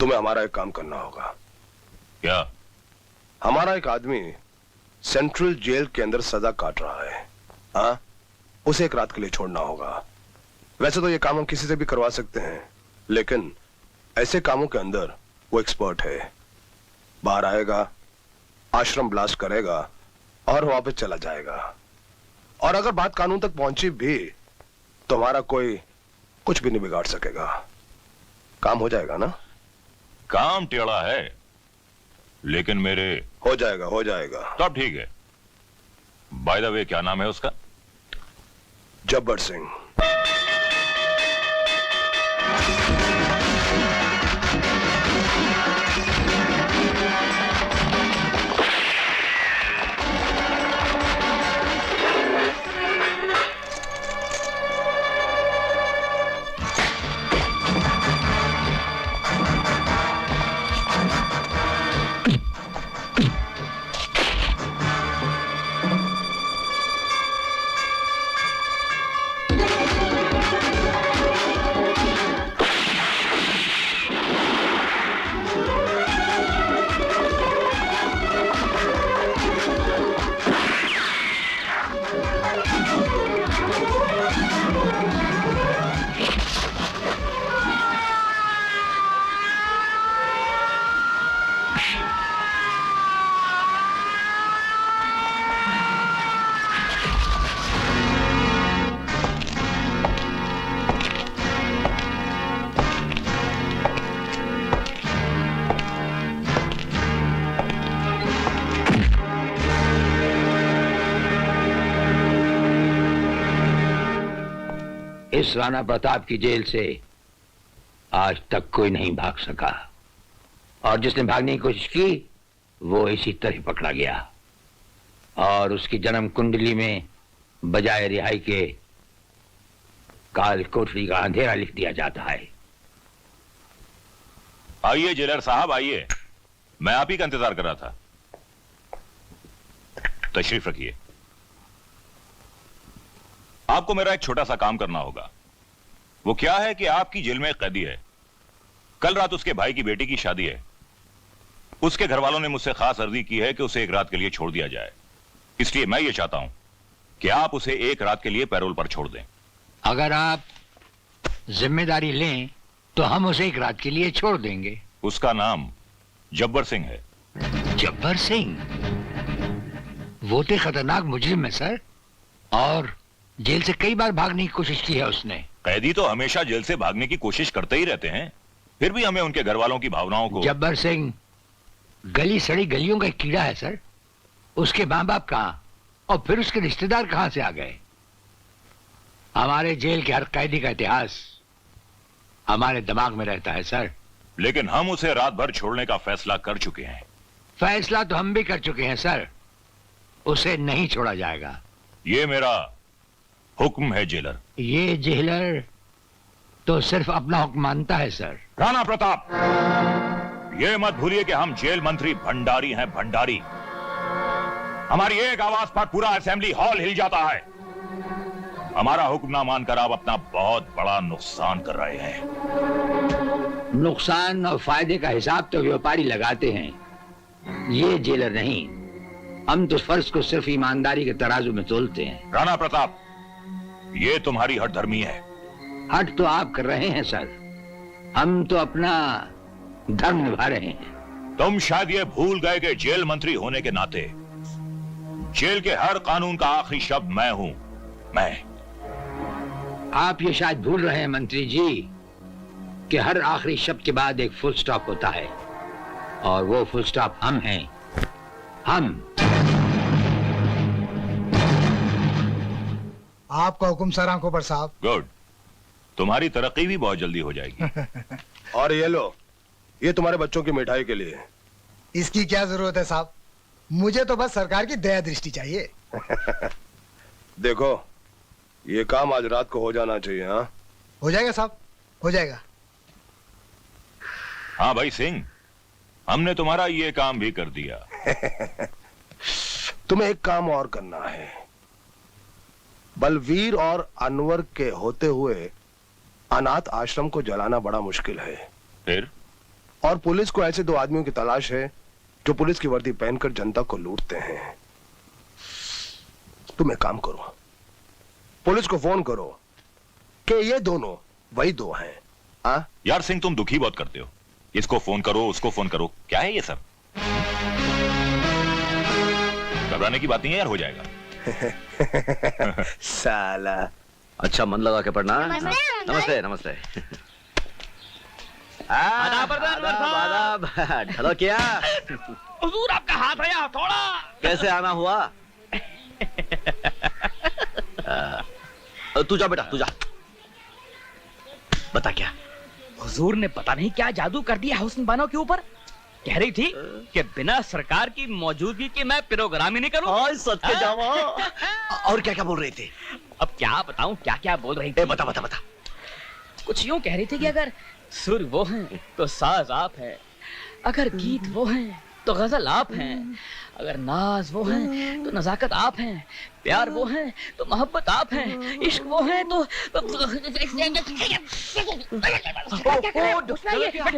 तुम्हें हमारा एक काम करना होगा। क्या? हमारा एक आदमी सेंट्रल जेल के अंदर सजा काट रहा है। हाँ? उसे एक रात के लिए छोड़ना होगा। वैसे तो ये काम हम किसी से भी करवा सकते हैं, लेकिन ऐसे कामों के अंदर वो एक्सपर्ट है। बाहर आएगा, आश्रम ब्लास्ट करेगा और वापस चला जाएगा। और अगर बात कानून तक पहुंची भी तो हमारा कोई कुछ भी नहीं बिगाड़ सकेगा। काम हो जाएगा ना? काम टेढ़ा है, लेकिन मेरे हो जाएगा, हो जाएगा। तब ठीक है। बाय द वे क्या नाम है उसका? जब्बर सिंह। इस राणा प्रताप की जेल से आज तक कोई नहीं भाग सका, और जिसने भागने की कोशिश की वो इसी तरह पकड़ा गया, और उसकी जन्म कुंडली में बजाय रिहाई के काल कोठरी का अंधेरा लिख दिया जाता है। आइए जेलर साहब आइए, मैं आप ही का इंतजार कर रहा था। तशरीफ रखिए। आपको मेरा एक छोटा सा काम करना होगा। वो क्या है कि आपकी जेल में एक कैदी है। कल रात उसके भाई की बेटी की शादी है। उसके घर वालों ने मुझसे खास अर्जी की है कि उसे एक रात के लिए छोड़ दिया जाए। इसलिए मैं ये चाहता हूं कि आप उसे एक रात के लिए पैरोल पर छोड़ दें। अगर आप जिम्मेदारी लें तो हम उसे एक रात के लिए छोड़ देंगे। उसका नाम जब्बर सिंह है। जब्बर सिंह? वो तो खतरनाक मुजरिम है सर, और जेल से कई बार भागने की कोशिश की है उसने। कैदी तो हमेशा जेल से भागने की कोशिश करते ही रहते हैं, फिर भी हमें उनके घर वालों की भावनाओं को। जब्बर सिंह गली सड़ी गलियों का एक कीड़ा है सर। उसके माँ बाप कहां और फिर उसके रिश्तेदार कहां से आ गए? हमारे जेल के हर कैदी का इतिहास हमारे दिमाग में रहता है सर। लेकिन हम उसे रात भर छोड़ने का फैसला कर चुके हैं। फैसला तो हम भी कर चुके हैं सर, उसे नहीं छोड़ा जाएगा। ये मेरा हुक्म है जेलर। ये जेलर तो सिर्फ अपना हुक्म मानता है सर। राणा प्रताप, ये मत भूलिए कि हम जेल मंत्री भंडारी हैं, भंडारी। हमारी एक आवाज पर पूरा असेंबली हॉल हिल जाता है। हमारा हुक्म ना मानकर आप अपना बहुत बड़ा नुकसान कर रहे हैं। नुकसान और फायदे का हिसाब तो व्यापारी लगाते हैं, ये जेलर नहीं। हम तो फर्ज को सिर्फ ईमानदारी के तराजू में तोलते हैं। राणा प्रताप, ये तुम्हारी हठधर्मी है। हट तो आप कर रहे हैं सर, हम तो अपना धर्म निभा रहे हैं। तुम शायद ये भूल गए कि जेल मंत्री होने के नाते जेल के हर कानून का आखिरी शब्द मैं हूं। मैं। आप ये शायद भूल रहे हैं मंत्री जी कि हर आखिरी शब्द के बाद एक फुल स्टॉप होता है, और वो फुल स्टॉप हम हैं। हम। आपका हुक्म सर आंखों पर साहब। गुड, तुम्हारी तरक्की भी बहुत जल्दी हो जाएगी। और ये लो, ये तुम्हारे बच्चों की मिठाई के लिए। इसकी क्या जरूरत है साहब, मुझे तो बस सरकार की दया दृष्टि चाहिए। देखो, ये काम आज रात को हो जाना चाहिए। हाँ, हो जाएगा साहब, हो जाएगा। हाँ भाई सिंह, हमने तुम्हारा ये काम भी कर दिया। तुम्हें एक काम और करना है। बलवीर और अनवर के होते हुए अनाथ आश्रम को जलाना बड़ा मुश्किल है। फिर? और पुलिस को ऐसे 2 आदमियों की तलाश है जो पुलिस की वर्दी पहनकर जनता को लूटते हैं। तुम एक काम करो, पुलिस को फोन करो कि ये दोनों वही 2 हैं। हाँ? यार सिंह, तुम दुखी बहुत करते हो। इसको फोन करो, उसको फोन करो, क्या है ये सब? घबराने की बात नहीं है यार, हो जाएगा। साला। अच्छा, मन लगा के पढ़ना। नमस्ते नमस्ते। आदाब। हेलो, क्या हुजूर आपका हाथ है थोड़ा। कैसे आना हुआ? तू जा बेटा, तू जा। बता क्या? हुजूर ने पता नहीं क्या जादू कर दिया हुस्न बानो के ऊपर। कह रही थी कि बिना सरकार की मौजूदगी के मैं प्रोग्राम ही नहीं करूं। सच के जावा। और क्या क्या बोल रही थी? अब क्या बताऊं क्या क्या बोल रही थी। बता बता बता। कुछ यूं कह रही थी कि अगर सुर वो हैं तो साज आप हैं, अगर गीत वो हैं तो गजल आप हैं, अगर नाज वो हैं तो नजाकत आप हैं, प्यार वो हैं तो मोहब्बत आप हैं, इश्क वो हैं तो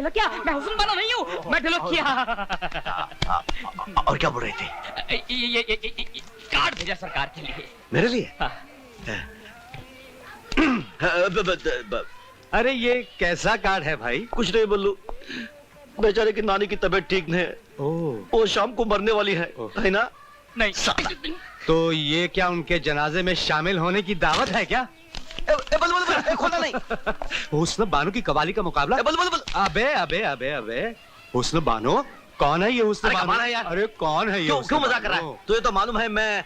क्या मैं हुस्न बानो नहीं हूँ, मैं ढोलकिया। और क्या बोल रही थी? कार्ड भेजा सरकार के लिए। मेरे लिए? अरे ये कैसा कार्ड है भाई? कुछ नहीं बल्लू, बेचारे की नानी की तबीयत ठीक नहीं है, वो शाम को मरने वाली है ना? नहीं। तो ये क्या उनके जनाजे में शामिल होने की दावत है क्या? बल खोला नहीं। हुस्न बानो की कवाली का मुकाबला? बल। अबे अबे अबे अबे, हुस्न बानो कौन है ये हुस्न अरे बानो? कमाल है यार। अरे कौन है ये क्यों हुस्न क्यों मजाक कर रहा बानो? है? तुझे तो मालूम है मैं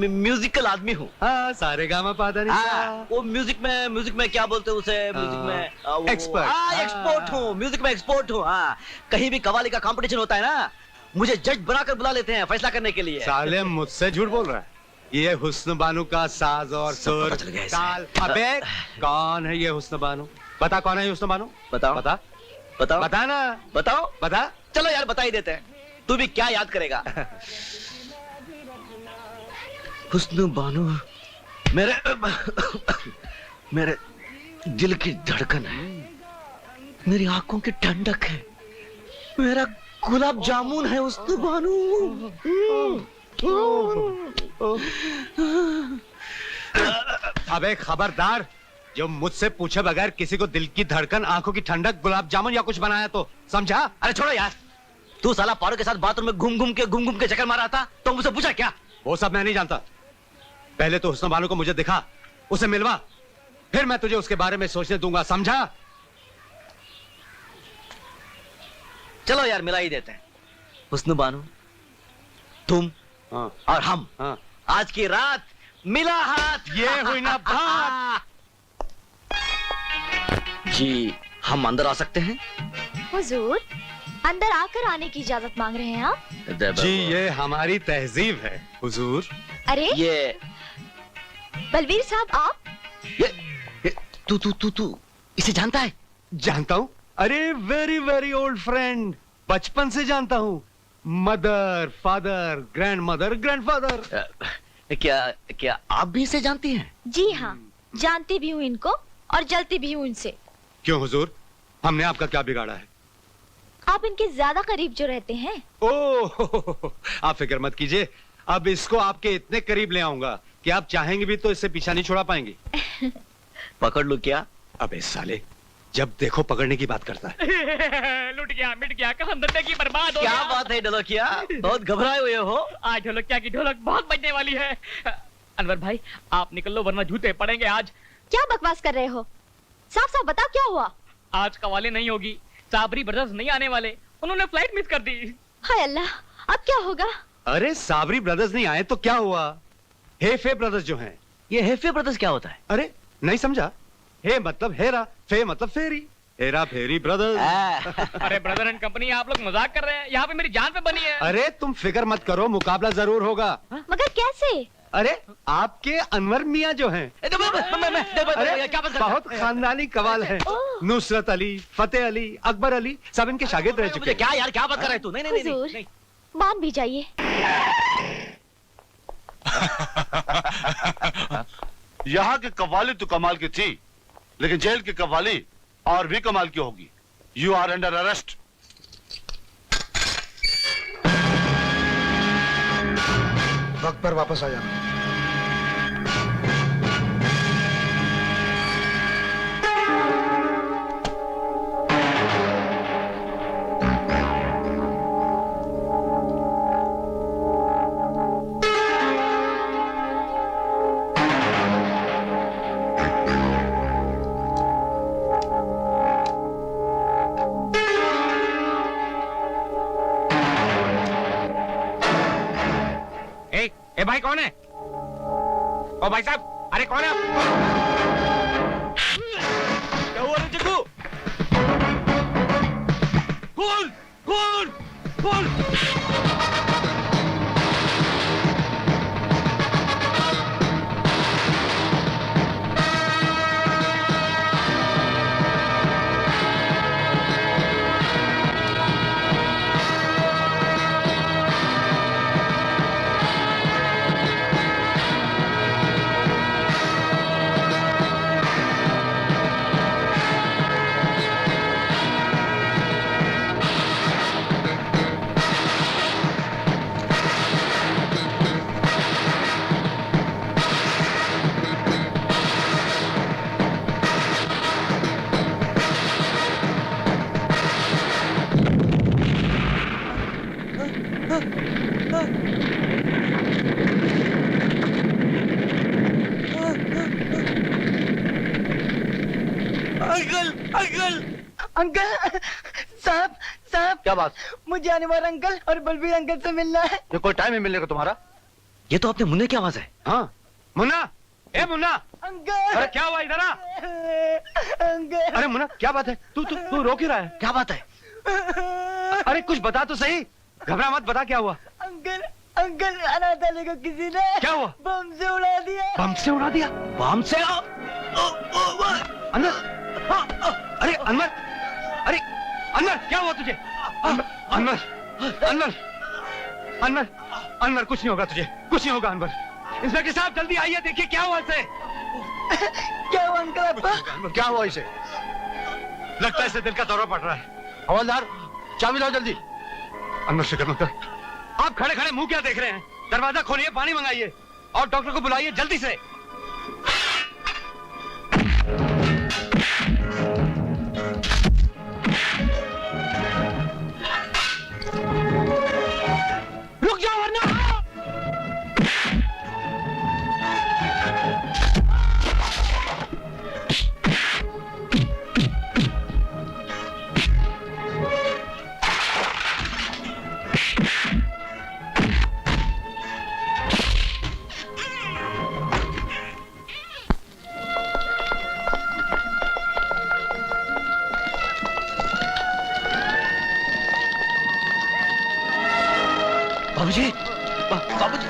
म्यूजिकल आदमी हूँ। हाँ, सारे गामा पादा नहीं हाँ, वो म्यूजिक में क्या बोलते हैं उसे? म्यूजिक में एक्सपर्ट। हाँ, एक्सपोर्ट हूँ, म्यूजिक में एक्सपोर्ट हूँ। हाँ, कहीं भी कव्वाली का कंपटीशन होता है ना, मुझे जज बनाकर बुला लेते हैं फैसला करने के लिए। साले मुझसे झूठ बोल रहा है। ये हुस्न बानो का साज और सुर पता चल गया इसे। ताल। अबे कौन है ये हुस्न बानो? बता कौन है ये हुस्न बानो? बताओ बता बताओ बता ना, बताओ। बता। चलो यार बता ही देते हैं, तू भी क्या याद करेगा। हुस्न बानो मेरे दिल की धड़कन है, मेरी आंखों की ठंडक है, मेरा गुलाब जामुन है हुस्न बानो। अबे खबरदार, जो मुझसे पूछे बगैर किसी को दिल की धड़कन, आंखों की ठंडक, गुलाब जामुन या कुछ बनाया तो समझा? अरे छोड़ो यार, तू साला पारो के साथ बाथरूम में घूम घूम के चक्कर मारा था, तो मुझसे पूछा क्या? वो सब मैं नहीं जानता। पहले तो हुस्न बानो को मुझे दिखा, उसे मिलवा, फिर मैं तुझे उसके बारे में सोचने दूंगा, समझा? चलो यार मिला ही देते हैं। हुस्न बानो, तुम और हम आज की रात मिला हाथ। ये हुई ना बात। जी हम अंदर आ सकते हैं? हुजूर, अंदर आकर आने की इजाजत मांग रहे हैं आप? जी ये हमारी तहजीब है हुजूर। अरे ये बलवीर साहब आप? तू इसे जानता है? जानता हूँ, अरे वेरी वेरी ओल्ड फ्रेंड, बचपन से जानता हूँ। Mother, father, grand mother, grandfather. क्या आप भी इसे जानती हैं? जी हाँ, जानती भी हूँ इनको और जलती भी हूँ इनसे। क्यों हुजूर, हमने आपका क्या बिगाड़ा है? आप इनके ज्यादा करीब जो रहते हैं। ओह, आप फिक्र मत कीजिए, अब इसको आपके इतने करीब ले आऊंगा कि आप चाहेंगे भी तो इससे पीछा नहीं छुड़ा पाएंगे। पकड़ लो क्या? अबे साले, जब देखो पकड़ने की बात करता है। लुट गया, मिट गया, कसम जिंदगी बर्बाद हो क्या गया। बात है ढोलकिया, बहुत घबराए हुए हो? आज ढोलकिया की ढोलक बहुत बजने वाली है। अनवर भाई आप निकल लो वरना जूते पड़ेंगे आज। क्या बकवास कर रहे हो? साफ साफ बताओ क्या हुआ? आज कवाली नहीं होगी, साबरी ब्रदर्स नहीं आने वाले, उन्होंने फ्लाइट मिस कर दी। हाय अल्लाह, अब क्या होगा? अरे साबरी ब्रदर्स नहीं आए तो क्या हुआ? हेफे ब्रदर्स जो हैं। ये हेफे ब्रदर्स क्या होता है? अरे नहीं समझा? हे मतलब हेरा, फे मतलब फेरी, हेरा फेरी ब्रदर्स। अरे ब्रदर एंड कंपनी आप लोग मजाक कर रहे हैं, यहाँ पे मेरी जान पे बनी है। अरे तुम फिक्र मत करो, मुकाबला जरूर होगा। मगर कैसे? अरे आपके अनवर मियाँ जो हैं, अरे बहुत खानदानी कवाल हैं। नुसरत अली, फतेह अली, अकबर अली, सब इनके शागिर्द रह चुके हैं। क्या यार क्या बात कर रहे तू? नहीं हुजूर, मान भी जाइए। यहाँ की कव्वाली तो कमाल की थी, लेकिन जेल की कव्वाली और भी कमाल की होगी। You are under arrest. वक्त पर वापस आ जाना। ए भाई कौन है? ओ भाई साहब, अरे कौन है आप? क्या हुआ रे जग्गू? खोल खोल खोल। अंकल अंकल अंकल साहब साहब क्या बात? मुझे अनवर अंकल और बलबीर अंकल से मिलना है। ये कोई टाइम है मिलने का तुम्हारा? ये तो अपने मुन्ने की आवाज है। हाँ मुन्ना, ए मुन्ना, अंकल। अरे क्या हुआ इधर आ? अंकल। अरे मुन्ना क्या बात है? तू रो क्यों रहा है? क्या बात है? अरे कुछ बता तो सही, घबरा मत, बता क्या हुआ? अंकल अंकल अनाथ अली को किसी ने क्या हुआ? बम से उड़ा दिया। बम से उड़ा दिया? बम से? अनवर, अरे अनवर, अरे अनवर क्या हुआ तुझे? अनवर, अनवर, अनवर, अनवर कुछ नहीं होगा तुझे, कुछ नहीं होगा अनवर। इंस्पेक्टर साहब जल्दी आइए, देखिए क्या हुआ इसे। क्या हुआ अंकल आपको? क्या हुआ इसे? लगता है इसे दिल का दौरा पड़ रहा है। हवलदार चाबी लाओ जल्दी। अनवर फिक्र मत कर, आप खड़े खड़े मुंह क्या देख रहे हैं? दरवाजा खोलिए, पानी मंगाइए और डॉक्टर को बुलाइए जल्दी से। रुक जाओ वरना। बाबूजी, बाबूजी,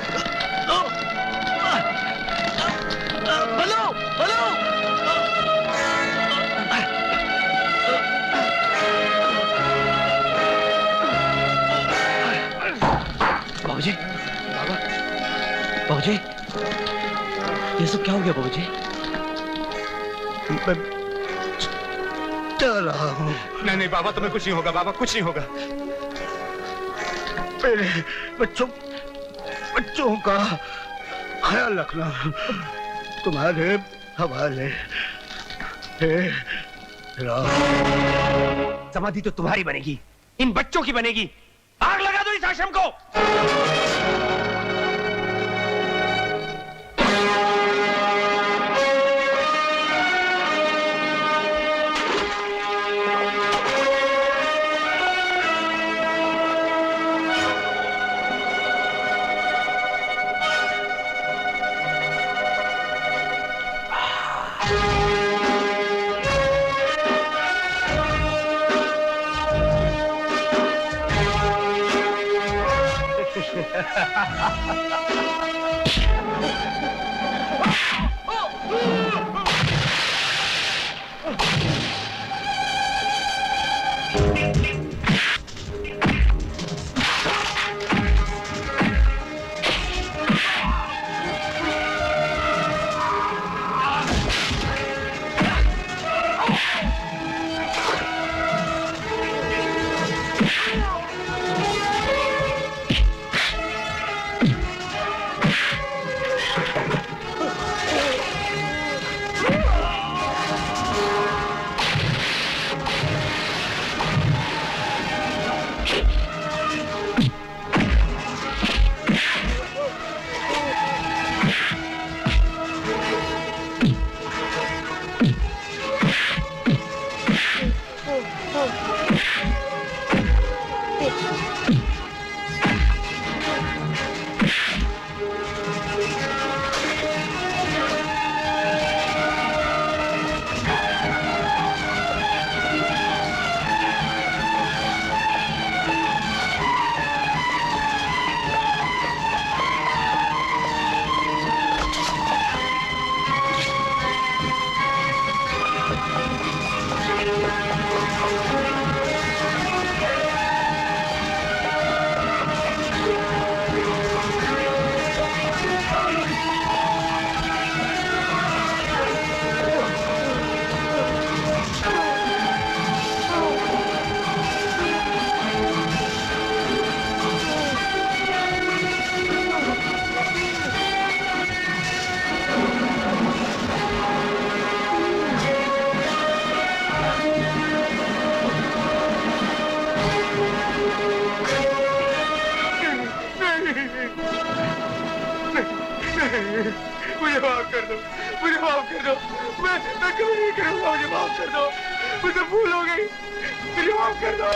बलो, बलो। बाबूजी, बाबूजी, ये सब क्या हो गया बाबूजी? चल रहा हूँ। नहीं नहीं बाबा, तुम्हें कुछ नहीं होगा बाबा, कुछ नहीं होगा। मेरे बच्चों का ख्याल रखना, तुम्हारे हवाले। समाधि तो तुम्हारी बनेगी, इन बच्चों की बनेगी। आग लगा दो इस आश्रम को। मुझे माफ कर दो, मुझे माफ कर दो। मैं कभी नहीं करूंगा, मुझे माफ कर दो। मुझे भूल हो गई, मुझे माफ कर दो।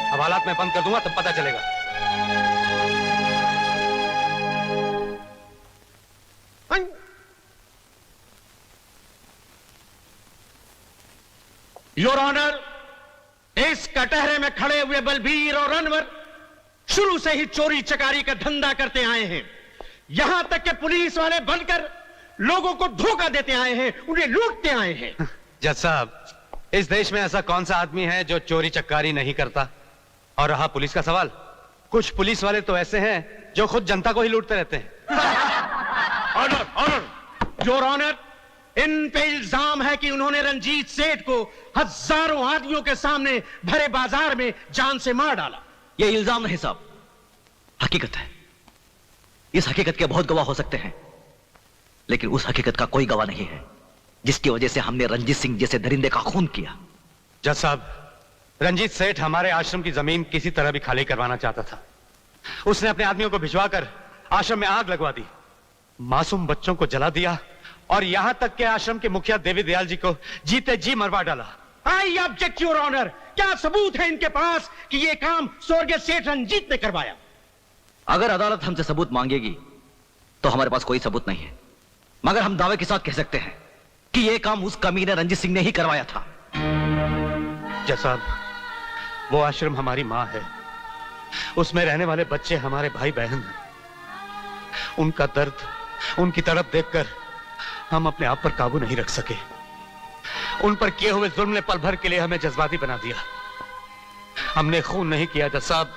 अब हालात मैं बंद कर दूंगा तब पता चलेगा। योर ऑनर, इस कटहरे में खड़े हुए बलबीर और अनवर शुरू से ही चोरी चकारी का धंधा करते आए हैं। यहां तक कि पुलिस वाले बनकर लोगों को धोखा देते आए हैं, उन्हें लूटते आए हैं। जज साहब, इस देश में ऐसा कौन सा आदमी है जो चोरी चक्कारी नहीं करता? और रहा पुलिस का सवाल, कुछ पुलिस वाले तो ऐसे हैं जो खुद जनता को ही लूटते रहते हैं। ऑनर, ऑनर, योर ऑनर, इन पे इल्जाम है कि उन्होंने रंजीत सेठ को हजारों आदमियों के सामने भरे बाजार में जान से मार डाला। यह इल्जाम नहीं साहब, हकीकत है। इस हकीकत के बहुत गवाह हो सकते हैं, लेकिन उस हकीकत का कोई गवाह नहीं है जिसकी वजह से हमने रंजीत सिंह जैसे दरिंदे का खून किया। जज साहब, रंजीत सेठ हमारे आश्रम की जमीन किसी तरह भी खाली करवाना चाहता था। उसने अपने आदमियों को भिजवाकर आश्रम में आग लगवा दी, मासूम बच्चों को जला दिया और यहां तक के आश्रम के मुखिया देवी दयाल जी को जीते जी मरवा डाला। आई ऑब्जेक्ट योर ऑनर, क्या सबूत है इनके पास कि यह काम स्वर्गीय सेठ रंजीत ने करवाया? अगर अदालत हमसे सबूत मांगेगी तो हमारे पास कोई सबूत नहीं है, मगर हम दावे के साथ कह सकते हैं कि यह काम उस कमीने रंजीत सिंह ने ही करवाया था। जज साहब, वो आश्रम हमारी मां है, उसमें रहने वाले बच्चे हमारे भाई बहन हैं। उनका दर्द, उनकी तड़प देखकर हम अपने आप पर काबू नहीं रख सके। उन पर किए हुए जुल्म ने पल भर के लिए हमें जज्बाती बना दिया। हमने खून नहीं किया जज साहब,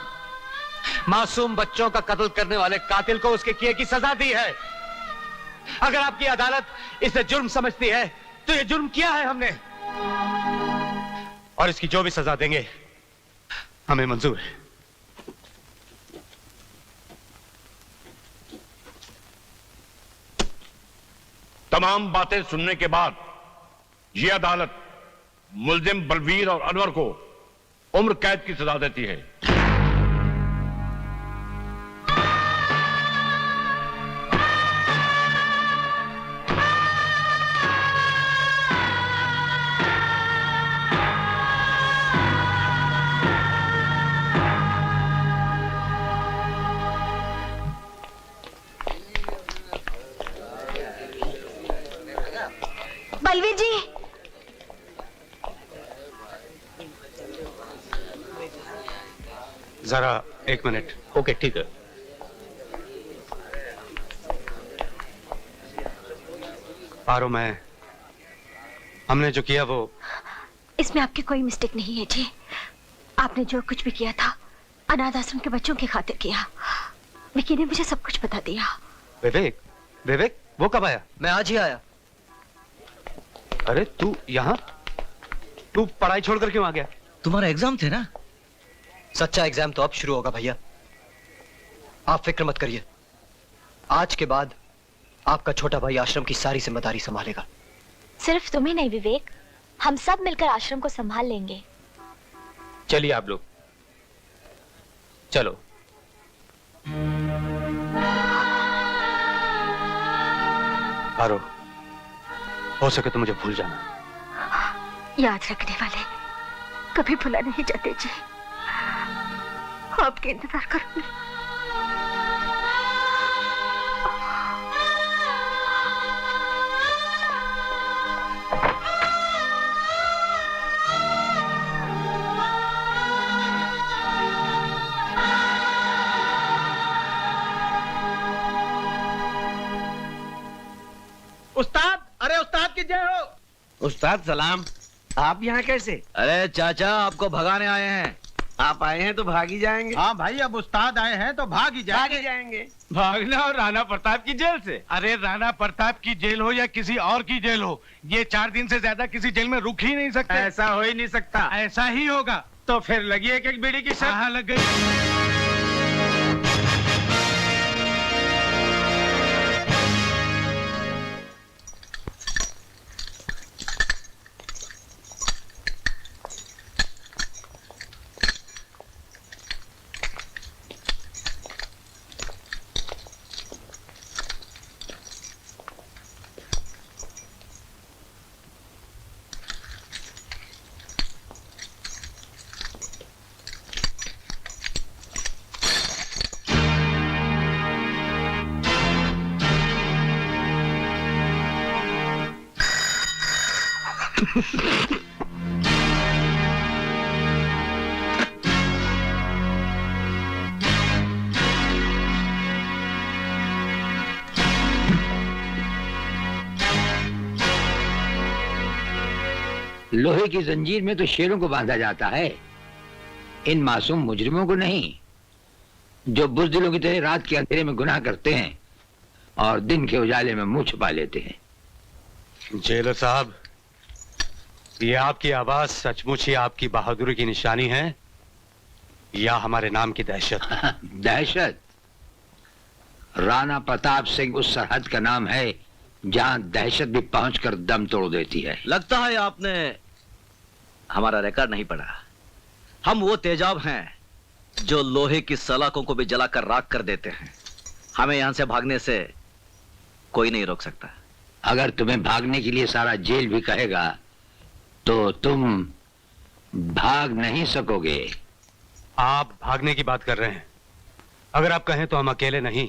मासूम बच्चों का कत्ल करने वाले कातिल को उसके किए की सजा दी है। अगर आपकी अदालत इसे जुर्म समझती है तो ये जुर्म किया है हमने, और इसकी जो भी सजा देंगे हमें मंजूर है। तमाम बातें सुनने के बाद यह अदालत मुल्जिम बलवीर और अनवर को उम्र कैद की सजा देती है। बलवीर जी, जरा एक मिनट। ओके, ठीक है। पारो, हमने जो किया वो, इसमें आपकी कोई मिस्टेक नहीं है जी। आपने जो कुछ भी किया था अनाथ आश्रम के बच्चों की खातिर किया। विकी ने मुझे सब कुछ बता दिया। विवेक, विवेक वो कब आया? मैं आज ही आया। अरे तू यहाँ, तू पढ़ाई छोड़कर क्यों आ गया? तुम्हारा एग्जाम थे ना? सच्चा एग्जाम तो अब शुरू होगा भैया, आप फिक्र मत करिए। आज के बाद आपका छोटा भाई आश्रम की सारी जिम्मेदारी संभालेगा। सिर्फ तुम्हें नहीं विवेक, हम सब मिलकर आश्रम को संभाल लेंगे। चलिए आप लोग, चलो। पारो, हो सके तो मुझे भूल जाना। याद रखने वाले कभी भुला नहीं जाते जी। आपके इंतजार करूंगी। उस्ताद, अरे उस्ताद की जय हो। उस्ताद सलाम। आप यहाँ कैसे? अरे चाचा, आपको भगाने आए हैं। आप आए हैं तो भाग ही जाएंगे। हाँ भाई, अब उस्ताद आए हैं तो भाग ही जाएंगे। भागना और राणा प्रताप की जेल से? अरे राणा प्रताप की जेल हो या किसी और की जेल हो, ये 4 दिन से ज्यादा किसी जेल में रुक ही नहीं सकते। ऐसा हो ही नहीं सकता। ऐसा ही होगा। तो फिर लगी एक बीड़ी की शर्त। हाँ, लग गई। लोहे की जंजीर में तो शेरों को बांधा जाता है, इन मासूम मुजरिमों को नहीं, जो बुज़दिलों की तरह रात के अंधेरे में गुनाह करते हैं और दिन के उजाले में मुंह छुपा लेते हैं। जेलर साहब, ये आपकी आवाज सचमुच ही आपकी बहादुरी की निशानी है या हमारे नाम की दहशत? दहशत? राणा प्रताप सिंह उस सरहद का नाम है जहां दहशत भी पहुंचकर दम तोड़ देती है। लगता है आपने हमारा रिकॉर्ड नहीं पढ़ा। हम वो तेजाब हैं जो लोहे की सलाखों को भी जलाकर राख कर देते हैं। हमें यहां से भागने से कोई नहीं रोक सकता। अगर तुम्हें भागने के लिए सारा जेल भी कहेगा तो तुम भाग नहीं सकोगे। आप भागने की बात कर रहे हैं? अगर आप कहें तो हम अकेले नहीं,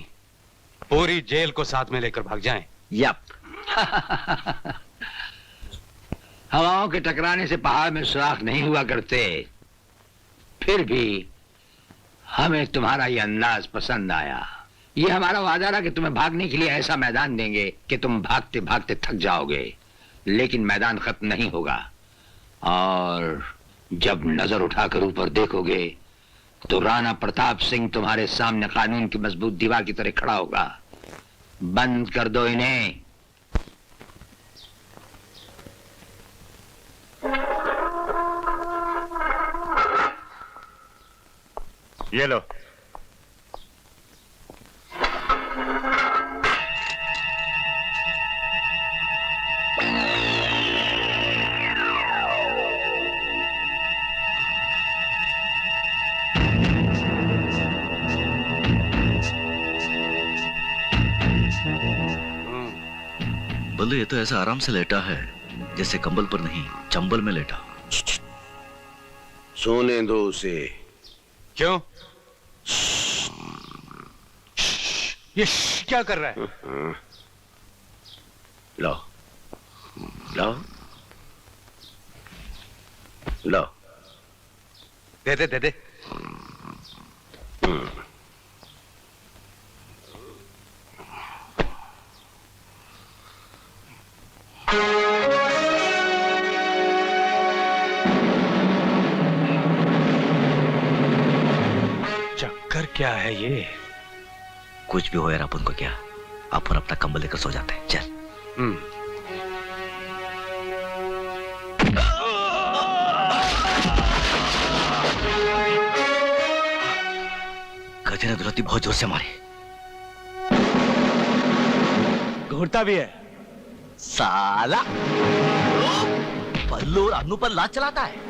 पूरी जेल को साथ में लेकर भाग जाएं। यप। हवाओं के टकराने से पहाड़ में सुराख नहीं हुआ करते, फिर भी हमें तुम्हारा ये अंदाज पसंद आया। ये हमारा वादा रहा कि तुम्हें भागने के लिए ऐसा मैदान देंगे कि तुम भागते भागते थक जाओगे, लेकिन मैदान खत्म नहीं होगा। और जब नजर उठाकर ऊपर देखोगे तो राणा प्रताप सिंह तुम्हारे सामने कानून की मजबूत दीवार की तरह खड़ा होगा। बंद कर दो इन्हें। ये लो। बल्लू, ये तो ऐसा आराम से लेटा है जैसे कंबल पर नहीं, चंबल में लेटा। सोने दो उसे। क्यों? ये क्या कर रहा है? लो लो लो। दे दे दे दे। चक्कर क्या है ये? कुछ भी हो यार, अपन को क्या, अपन अपना कंबल लेकर सो जाते हैं। चल। गधे ने दुलती बहुत जोर से मारी। घूरता भी है साला। पल्लू और अन्नू पर लात चलाता है।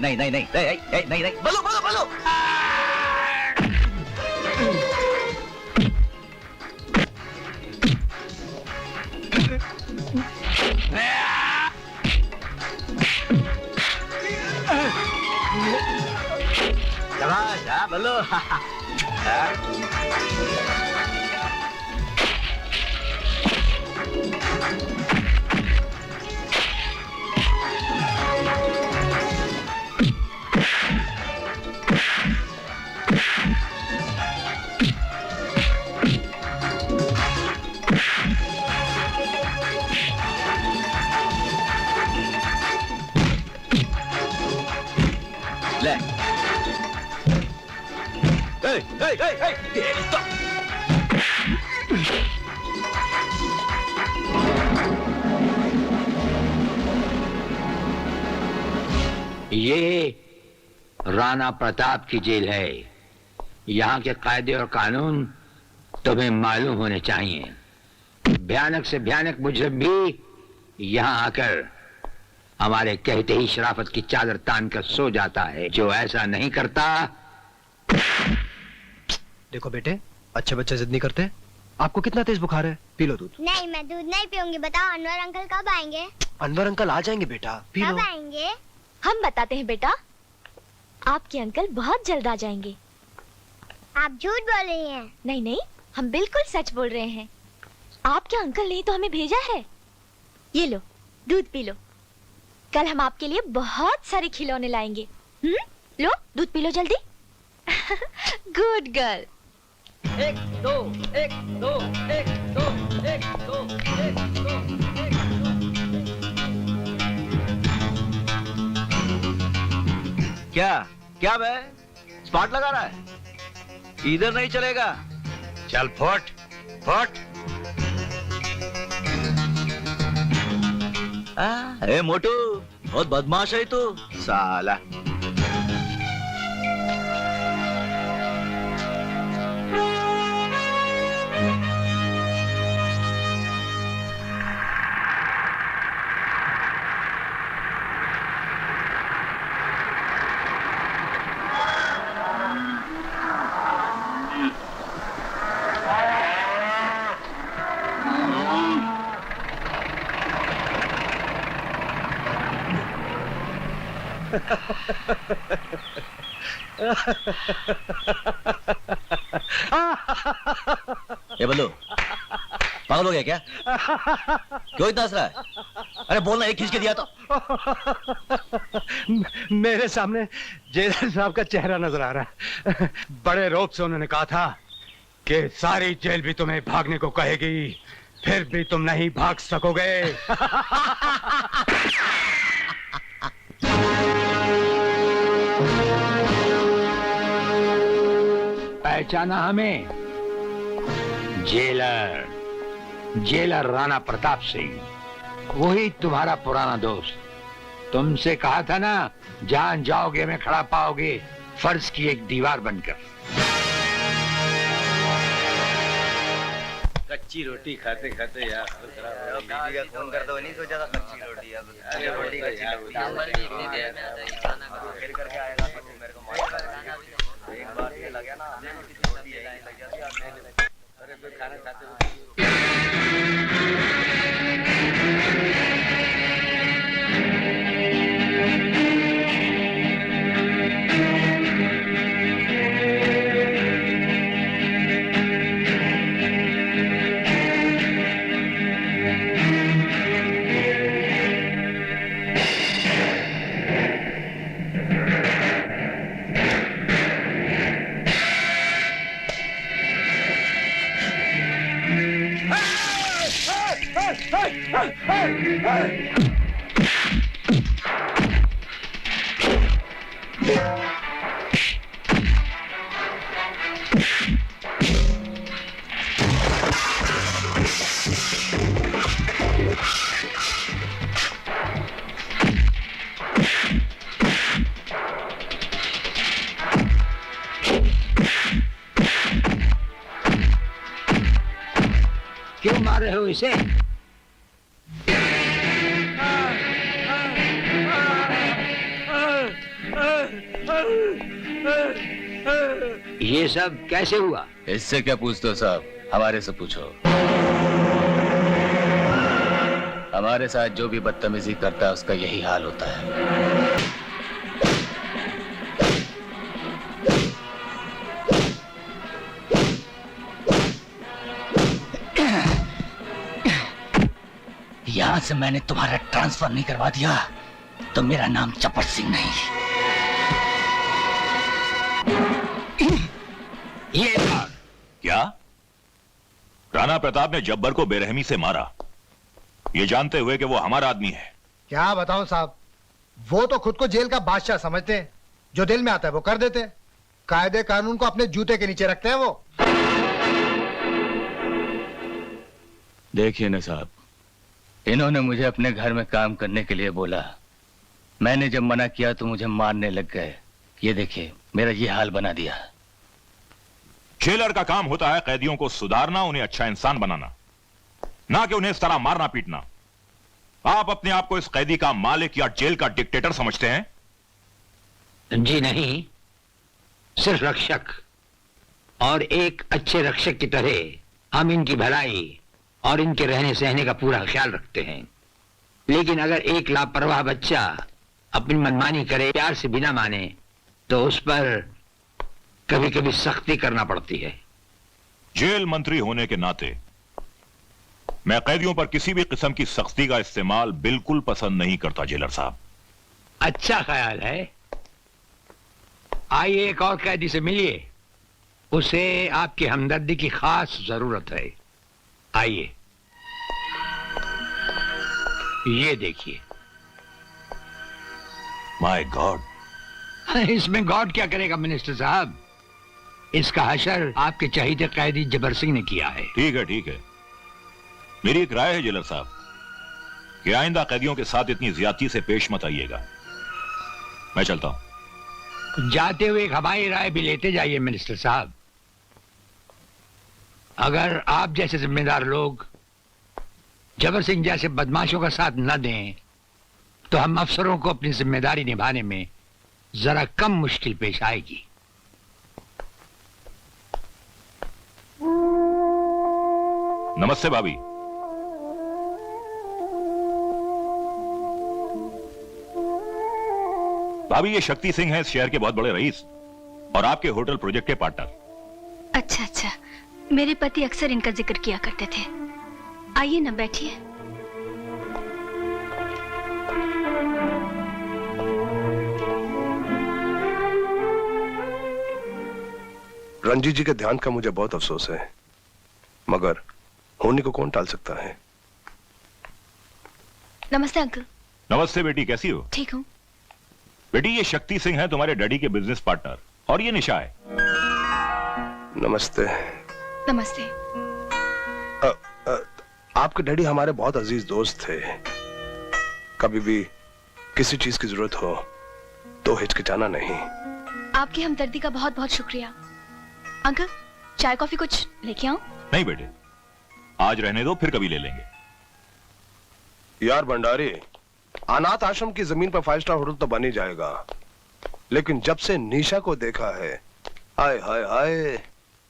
नहीं नहीं नहीं नहीं नहीं नहीं, बल्लू बल्लू बल्लू। शाबाश, हाँ, बोलो। ले। तेरी तो। ये राणा प्रताप की जेल है। यहाँ के कायदे और कानून तुम्हें मालूम होने चाहिए। भयानक से भयानक मुजरिम भी यहाँ आकर हमारे कहते ही शराफत की चादर तान कर सो जाता है। जो ऐसा नहीं करता। देखो बेटे, अच्छे बच्चे जिद नहीं करते। आपको कितना तेज बुखार है? पी लो दूध। नहीं, मैं दूध नहीं पीऊंगी। बताओ अनवर अंकल कब आएंगे? अनवर अंकल आ जाएंगे बेटा, पी लो। कब आएंगे? हम बताते हैं बेटा, आपके अंकल बहुत जल्द आ जाएंगे। आप झूठ बोल रही हैं। नहीं नहीं, हम बिल्कुल सच बोल रहे हैं। आपके अंकल ने तो हमें भेजा है। ये लो, दूध पी लो। कल हम आपके लिए बहुत सारे खिलौने लाएंगे। लो, दूध पी लो जल्दी। Good girl. 1 2 1 2 1 2 1 2 1 2 क्या क्या बे, स्पॉट लगा रहा है? इधर नहीं चलेगा। चल फुट फुट। ए मोटू, बहुत बदमाश है तू साला। ये बल्लू, पागल हो गया क्या? क्यों इतना हंस रहा है? अरे बोलना, एक खींच के दिया तो। मेरे सामने जेलर साहब का चेहरा नजर आ रहा है। बड़े रौब से उन्होंने कहा था कि सारी जेल भी तुम्हें भागने को कहेगी, फिर भी तुम नहीं भाग सकोगे। पहचाना हमें? जेलर, जेलर राणा प्रताप सिंह, वही तुम्हारा पुराना दोस्त। तुमसे कहा था ना, जान जाओगे में खड़ा पाओगे फर्ज की एक दीवार बनकर। कच्ची रोटी खाते खाते यार बीवी का फोन कर दो। नहीं सोचा था कच्ची रोटी यार। अरे रोटी कच्ची करके आएगा तो मेरे को एक बार ये लगा ना, रोटी लग जाती। अरे फिर खाना खाते क्यों मार रहे हो इसे? ये सब कैसे हुआ? इससे क्या पूछते हो साहब, हमारे से पूछो। हमारे साथ जो भी बदतमीजी करता है उसका यही हाल होता है। यहां से मैंने तुम्हारा ट्रांसफर नहीं करवा दिया तो मेरा नाम चपट सिंह नहीं। ये क्या? राणा प्रताप ने जब्बर को बेरहमी से मारा, ये जानते हुए कि वो हमारा आदमी है। क्या बताऊं साहब, वो तो खुद को जेल का बादशाह समझते हैं, जो दिल में आता है वो कर देते हैं, कायदे कानून को अपने जूते के नीचे रखते हैं वो। देखिए ना साहब, इन्होंने मुझे अपने घर में काम करने के लिए बोला, मैंने जब मना किया तो मुझे मारने लग गए। ये देखिए मेरा ये हाल बना दिया। जेलर का काम होता है कैदियों को सुधारना, उन्हें अच्छा इंसान बनाना, ना कि उन्हें इस तरह मारना पीटना। आप अपने आप को इस कैदी का मालिक या जेल का डिक्टेटर समझते हैं? जी नहीं, सिर्फ रक्षक। और एक अच्छे रक्षक की तरह हम इनकी भलाई और इनके रहने सहने का पूरा ख्याल रखते हैं। लेकिन अगर एक लापरवाह बच्चा अपनी मनमानी करे, प्यार से बिना माने, तो उस पर कभी कभी सख्ती करना पड़ती है। जेल मंत्री होने के नाते मैं कैदियों पर किसी भी किस्म की सख्ती का इस्तेमाल बिल्कुल पसंद नहीं करता जेलर साहब। अच्छा ख्याल है। आइए एक और कैदी से मिलिए, उसे आपकी हमदर्दी की खास जरूरत है। आइए, ये देखिए। माय गॉड, इसमें गॉड क्या करेगा मिनिस्टर साहब, इसका हशर आपके चहीते कैदी जबर सिंह ने किया है। ठीक है ठीक है, मेरी एक राय है जेलर साहब कि आइंदा कैदियों के साथ इतनी ज्यादती से पेश मत आइएगा। मैं चलता हूं। जाते हुए एक हमारी राय भी लेते जाइए मिनिस्टर साहब। अगर आप जैसे जिम्मेदार लोग जबर सिंह जैसे बदमाशों का साथ न दें तो हम अफसरों को अपनी जिम्मेदारी निभाने में जरा कम मुश्किल पेश आएगी। नमस्ते भाभी। भाभी, ये शक्ति सिंह है इस शहर के बहुत बड़े रईस और आपके होटल प्रोजेक्ट के पार्टनर। अच्छा अच्छा, मेरे पति अक्सर इनका जिक्र किया करते थे। आइए ना, बैठिए। रंजीत जी के ध्यान का मुझे बहुत अफसोस है, मगर होने को कौन टाल सकता है। नमस्ते अंकल। नमस्ते बेटी, कैसी हो? ठीक हूँ। बेटी, ये शक्ति सिंह है तुम्हारे डैडी के बिजनेस पार्टनर, और ये निशा है। नमस्ते। नमस्ते। आपके डैडी हमारे बहुत अजीज दोस्त थे। कभी भी किसी चीज की जरूरत हो तो हिचकिचाना नहीं। आपकी हमदर्दी का बहुत बहुत शुक्रिया। अंकल, चाय कॉफी कुछ लेके आऊं? नहीं बेटे, आज रहने दो, फिर कभी ले लेंगे। यार भंडारी, अनाथ आश्रम की जमीन पर 5 स्टार होटल तो बन ही जाएगा, लेकिन जब से निशा को देखा है, हाय हाय हाय,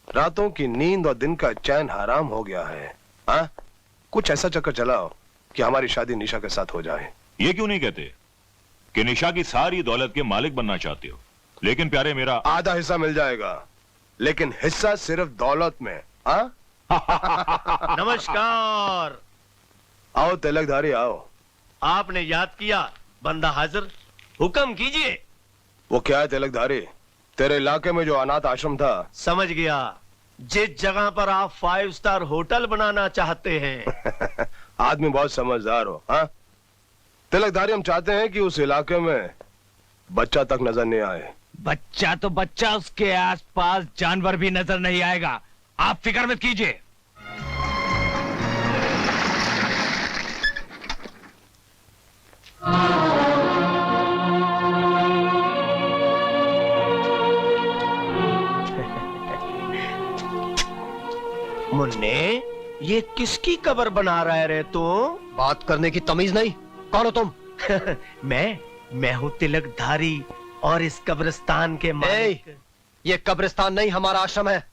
रातों की नींद और दिन का चैन हराम हो गया है। हाँ, कुछ ऐसा चक्कर चलाओ कि हमारी शादी निशा के साथ हो जाए। ये क्यों नहीं कहते कि निशा की सारी दौलत के मालिक बनना चाहते हो, लेकिन प्यारे मेरा आधा हिस्सा मिल जाएगा, लेकिन हिस्सा सिर्फ दौलत में। हाँ? नमस्कार। आओ तिलकधारी, आओ। आपने याद किया, बंदा हाजिर, हुक्म कीजिए। वो क्या है तिलकधारी, तेरे इलाके में जो अनाथ आश्रम था? समझ गया, जिस जगह पर आप 5 स्टार होटल बनाना चाहते हैं। आदमी बहुत समझदार हो। हाँ तिलकधारी, हम चाहते हैं कि उस इलाके में बच्चा तक नजर नहीं आए। बच्चा तो बच्चा, उसके आसपास जानवर भी नजर नहीं आएगा, आप फिक्र मत कीजिए। मुन्ने, ये किसकी कब्र बना रहा है रे तू? बात करने की तमीज नहीं, कौन हो तुम? मैं हूँ तिलकधारी और इस कब्रिस्तान के मालिक। ये कब्रिस्तान नहीं, हमारा आश्रम है,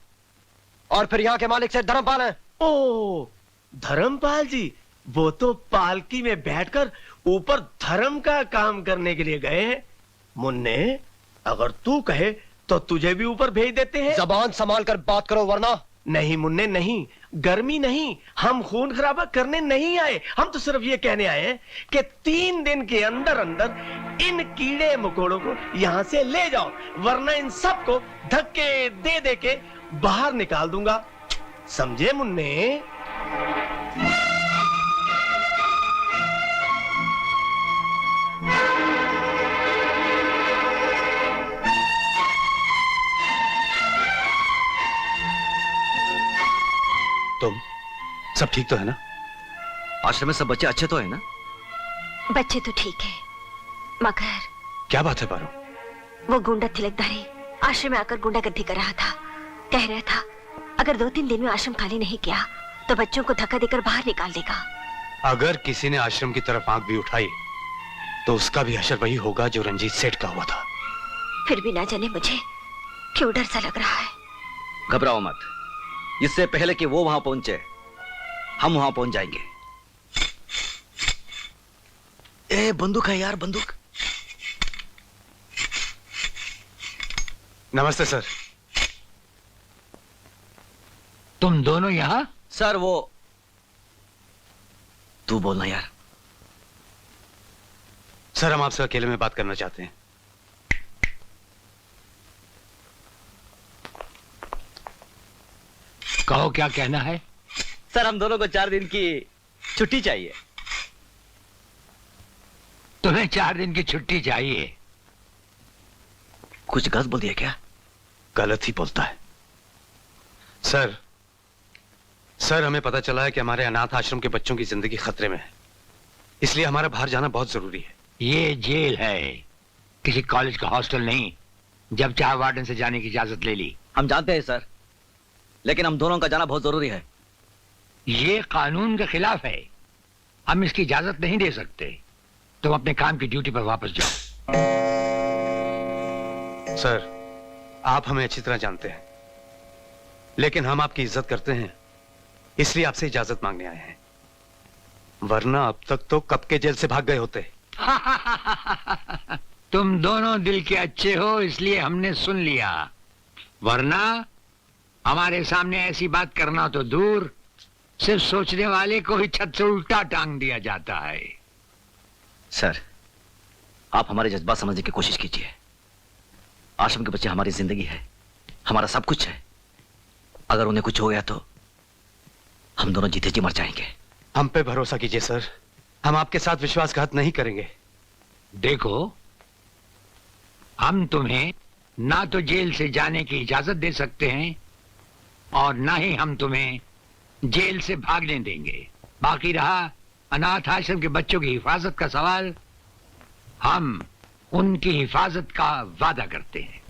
और फिर यहाँ के मालिक से धर्मपाल है। ओ, धर्मपाल जी, वो तो पालकी में बैठकर ऊपर धर्म का काम करने के लिए गए हैं। मुन्ने, अगर तू कहे तो तुझे भी ऊपर भेज देते हैं। जबान संभाल कर बात करो, वरना नहीं मुन्ने नहीं, गर्मी नहीं, हम खून खराबा करने नहीं आए। हम तो सिर्फ ये कहने आए हैं कि 3 दिन के अंदर अंदर इन कीड़े मकोड़ों को यहां से ले जाओ, वरना इन सबको धक्के दे दे के बाहर निकाल दूंगा। समझे मुन्ने? तुम सब ठीक तो है ना? आश्रम में सब बच्चे अच्छे तो है ना? बच्चे तो ठीक है, मगर क्या बात है पारो? वो गुंडा तिलकधारी आश्रम में आकर गुंडागर्दी कर रहा था। कह रहा था अगर 2-3 दिन में आश्रम खाली नहीं किया तो बच्चों को धक्का देकर बाहर निकाल देगा। अगर किसी ने आश्रम की तरफ आंख भी उठाई तो उसका भी हशर वही होगा जो रंजीत सेठ का हुआ था। फिर भी ना जाने मुझे क्यों डर सा लग रहा है। घबराओ मत, इससे पहले कि वो वहां पहुंचे हम वहां पहुंच जाएंगे। ए बंदूक है यार, बंदूक। नमस्ते सर। तुम दोनों यहां? सर वो तू बोलना यार। सर हम आपसे अकेले में बात करना चाहते हैं। कहो क्या कहना है? सर हम दोनों को 4 दिन की छुट्टी चाहिए। तुम्हें 4 दिन की छुट्टी चाहिए? कुछ गलत बोल दिया क्या? गलत ही बोलता है सर हमें पता चला है कि हमारे अनाथ आश्रम के बच्चों की जिंदगी खतरे में है, इसलिए हमारा बाहर जाना बहुत जरूरी है। ये जेल है, किसी कॉलेज का हॉस्टल नहीं। जब चाहे वार्डन से जाने की इजाजत ले ली। हम जानते हैं सर, लेकिन हम दोनों का जाना बहुत जरूरी है। ये कानून के खिलाफ है, हम इसकी इजाजत नहीं दे सकते। तुम अपने काम की ड्यूटी पर वापस जाओ। सर आप हमें अच्छी तरह जानते हैं, लेकिन हम आपकी इज्जत करते हैं, इसलिए आपसे इजाजत मांगने आए हैं, वरना अब तक तो कब के जेल से भाग गए होते। तुम दोनों दिल के अच्छे हो इसलिए हमने सुन लिया, वरना हमारे सामने ऐसी बात करना तो दूर, सिर्फ सोचने वाले को ही छत से उल्टा टांग दिया जाता है। सर आप हमारे जज्बात समझने की कोशिश कीजिए। आश्रम के बच्चे हमारी जिंदगी है, हमारा सब कुछ है। अगर उन्हें कुछ हो गया तो हम दोनों जीते जी मर जाएंगे। हम पे भरोसा कीजिए सर, हम आपके साथ विश्वासघात नहीं करेंगे। देखो हम तुम्हें ना तो जेल से जाने की इजाजत दे सकते हैं और ना ही हम तुम्हें जेल से भागने देंगे। बाकी रहा अनाथ आश्रम के बच्चों की हिफाजत का सवाल, हम उनकी हिफाजत का वादा करते हैं।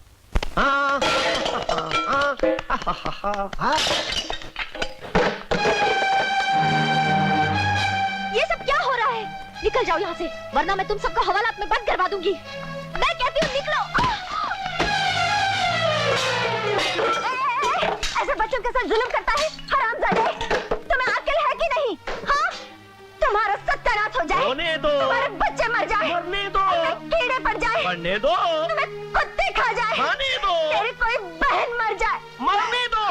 ये सब क्या हो रहा है? निकल जाओ यहाँ से, वरना मैं तुम सबको हवालात में बंद करवा दूंगी। मैं कहती हूँ निकलो। ऐसे बच्चों के साथ जुल्म करता है हरामजादे। तुम्हें अक्ल है कि नहीं? हाँ, तुम्हारा सत्यानाश हो जाए, होने दो, तुम्हारे बच्चे मर जाए, मरने दो, कीड़े पड़ जाए, मरने दो, तुम्हें कुत्ते खा जाए, खाने दो, तेरी कोई बहन मर जाए, मरने दो।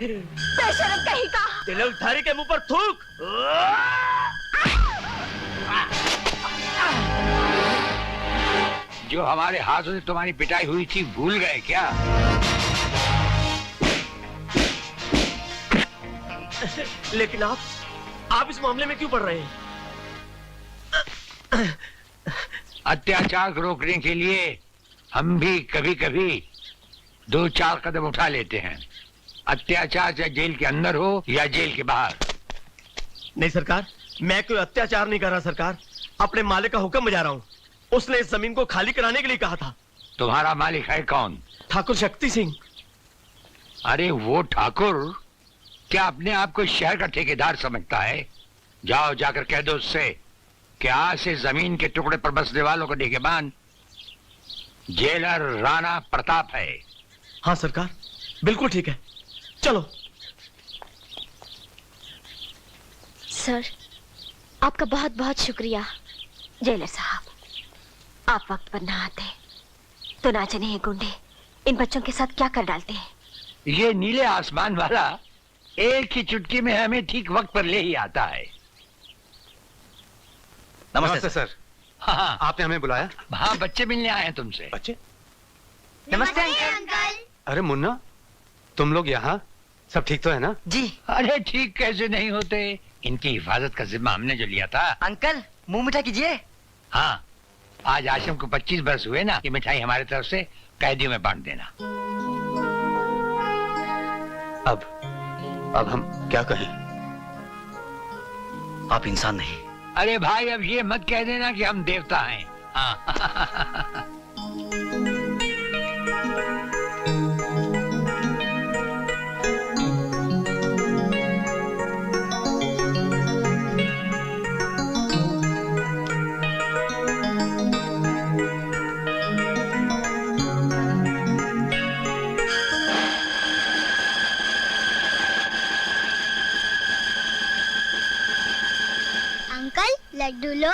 बेशरम कहीं का। तिलकधारी के मुंह पर थूक। जो हमारे हाथों से तुम्हारी पिटाई हुई थी भूल गए क्या? लेकिन आप इस मामले में क्यों पड़ रहे हैं? अत्याचार को रोकने के लिए हम भी कभी कभी 2-4 कदम उठा लेते हैं। अत्याचार चाहे जेल के अंदर हो या जेल के बाहर। नहीं सरकार, मैं कोई अत्याचार नहीं कर रहा सरकार, अपने मालिक का हुक्म बजा रहा हूँ। उसने इस जमीन को खाली कराने के लिए कहा था। तुम्हारा मालिक है कौन? ठाकुर शक्ति सिंह। अरे वो ठाकुर क्या अपने आप को शहर का ठेकेदार समझता है? जाओ जाकर कह दो उससे कि आज से जमीन के टुकड़े पर बसने वालों को निगहबान जेलर राणा प्रताप है। हाँ सरकार, बिल्कुल ठीक है, चलो। सर आपका बहुत बहुत शुक्रिया। जेलर साहब, आप वक्त पर ना आते तो ना जाने ये गुंडे इन बच्चों के साथ क्या कर डालते हैं। ये नीले आसमान वाला एक ही चुटकी में हमें ठीक वक्त पर ले ही आता है। नमस्ते सर। हाँ, आपने हमें बुलाया? हाँ, बच्चे मिलने आए हैं तुमसे। बच्चे? नमस्ते अंकल। अरे मुन्ना, तुम लोग यहाँ? सब ठीक तो है ना? जी। अरे ठीक कैसे नहीं होते, इनकी हिफाजत का जिम्मा हमने जो लिया था। अंकल मुंह मीठा कीजिए। हाँ, आज आश्रम को 25 बरस हुए ना, ये मिठाई हमारी तरफ से कैदियों में बांट देना। अब हम क्या कहें? आप इंसान नहीं। अरे भाई, अब ये मत कह देना कि हम देवता हैं। हाँ। अंकल लड्डू लो।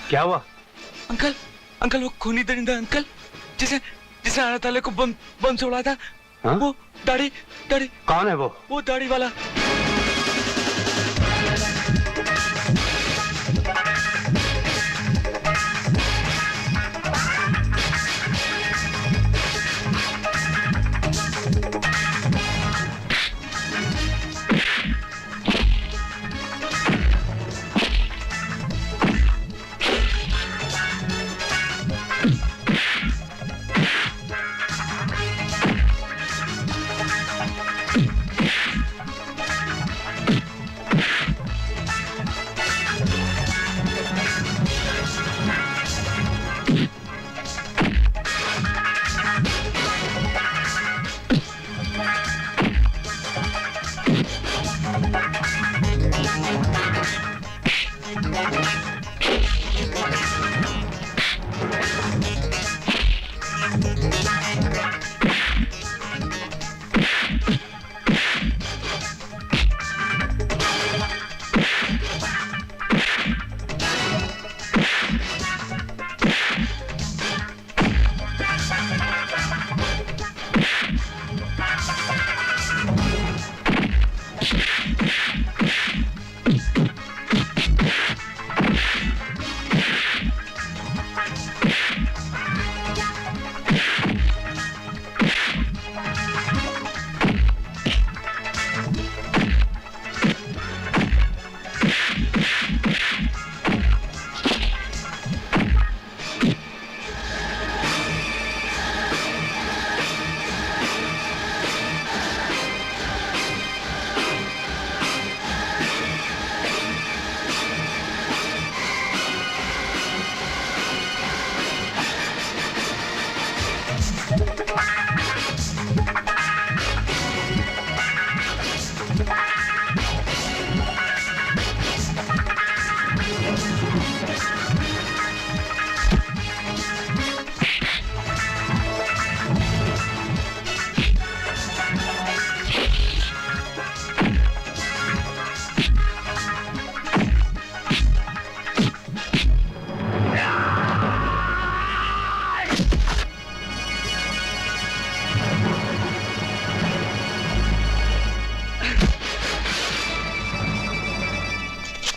क्या हुआ? अंकल, अंकल वो खूनी दरिंदा अंकल, जिसे जिसने अल्लाह ताला को बम से उड़ाया था। हाँ? वो दाढ़ी दाढ़ी। कौन है वो? वो दाढ़ी वाला।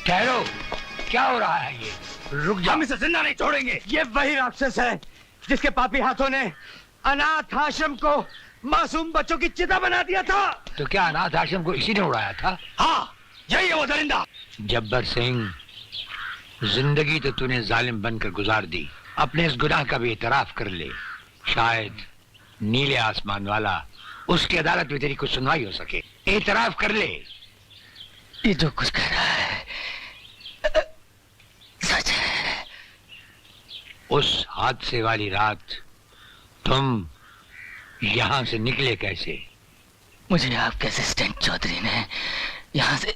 ठहरो, क्या हो रहा है ये? रुक जाओ। हम इसे जिंदा नहीं छोड़ेंगे। ये वही राक्षस है जिसके पापी हाथों ने अनाथ आश्रम को मासूम बच्चों की चिता बना दिया था। तो क्या अनाथ आश्रम को इसी ने उड़ाया था? हाँ, यही है वो दरिंदा। जब्बर सिंह, जिंदगी तो तूने जालिम बनकर गुजार दी, अपने इस गुनाह का भी इतराफ कर ले। शायद नीले आसमान वाला उसकी अदालत में तेरी कुछ सुनवाई हो सके। इतराफ कर ले। ये जो कुछ कह रहा है सच है। उस हादसे वाली रात तुम यहाँ से निकले कैसे? मुझे आपके असिस्टेंट चौधरी ने यहाँ से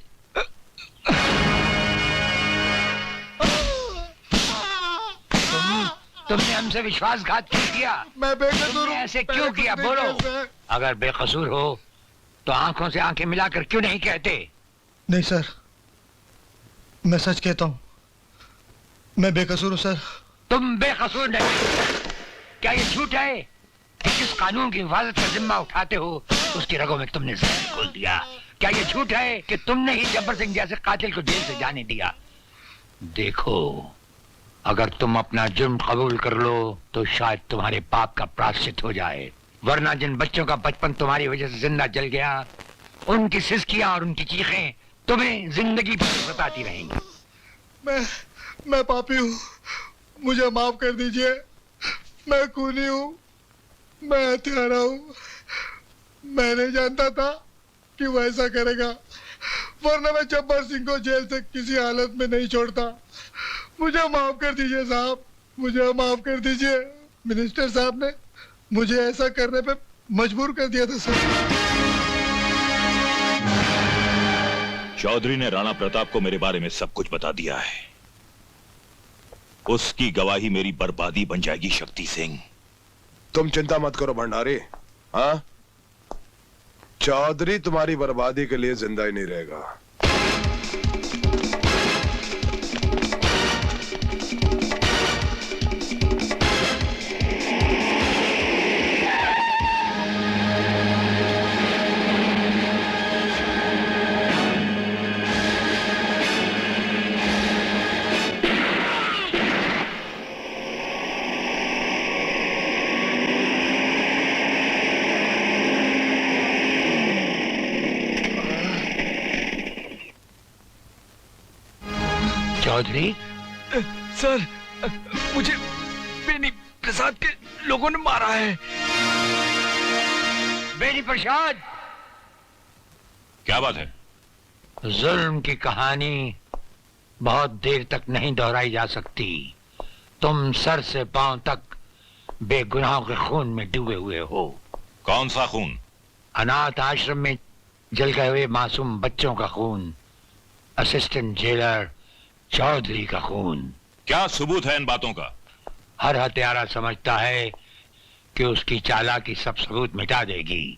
तुमने हमसे विश्वासघात क्यों किया? मैं बेकसूर तुमने हूँ। ऐसे क्यों किया? बोलो। अगर बेकसूर हो तो आंखों से आंखें मिलाकर क्यों नहीं कहते? नहीं सर, मैं सच कहता हूँ, मैं बेकसूर हूँ सर। तुम बेकसूर नहीं। क्या ये झूठ है कि जिस कानून की हिफाजत का जिम्मा उठाते हो उसकी रगों में तुमने जहर घोल दिया? क्या ये झूठ है कि तुमने ही जब्बर सिंह जैसे कातिल को जेल से जाने दिया? देखो, अगर तुम अपना जुर्म कबूल कर लो तो शायद तुम्हारे पाप का प्रायश्चित हो जाए, वरना जिन बच्चों का बचपन तुम्हारी वजह से जिंदा जल गया, उनकी सिसकियां और उनकी चीखें तुम्हें जिंदगी भर सताती रहेंगी। मैं पापी हूँ, मुझे माफ कर दीजिए। मैं खूनी हूँ, मैं हत्यारा हूँ। मैं नहीं जानता था कि वो ऐसा करेगा, वरना मैं जब्बार सिंह को जेल से किसी हालत में नहीं छोड़ता। मुझे माफ कर दीजिए साहब, मुझे माफ कर दीजिए। मिनिस्टर साहब ने मुझे ऐसा करने पे मजबूर कर दिया था सर। चौधरी ने राणा प्रताप को मेरे बारे में सब कुछ बता दिया है। उसकी गवाही मेरी बर्बादी बन जाएगी शक्ति सिंह। तुम चिंता मत करो भंडारी। हाँ, चौधरी तुम्हारी बर्बादी के लिए जिंदा ही नहीं रहेगा। चौधरी सर, मुझे बेनी प्रसाद के लोगों ने मारा है। बेनी प्रसाद? क्या बात है? जुल्म की कहानी बहुत देर तक नहीं दोहराई जा सकती। तुम सर से पांव तक बेगुनाहों के खून में डूबे हुए हो। कौन सा खून? अनाथ आश्रम में जल गए हुए मासूम बच्चों का खून, असिस्टेंट जेलर चौधरी का खून। क्या सबूत है इन बातों का? हर हत्यारा समझता है कि उसकी चालाकी सब सबूत मिटा देगी।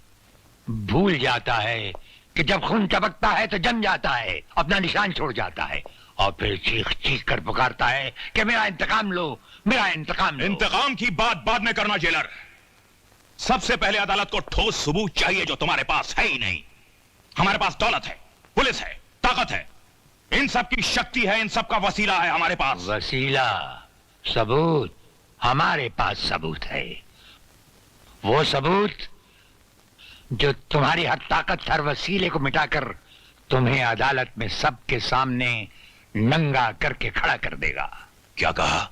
भूल जाता है कि जब खून टपकता है तो जम जाता है, अपना निशान छोड़ जाता है और फिर चीख चीख कर पुकारता है कि मेरा इंतकाम लो, मेरा इंतकाम लो। इंतकाम की बात बाद में करना जेलर। सबसे पहले अदालत को ठोस सबूत चाहिए जो तुम्हारे पास है ही नहीं। हमारे पास दौलत है, पुलिस है, ताकत है, इन सब की शक्ति है, इन सब का वसीला है हमारे पास। वसीला, सबूत? हमारे पास सबूत है। वो सबूत जो तुम्हारी हर ताकत, हर वसीले को मिटाकर तुम्हें अदालत में सबके सामने नंगा करके खड़ा कर देगा। क्या कहा?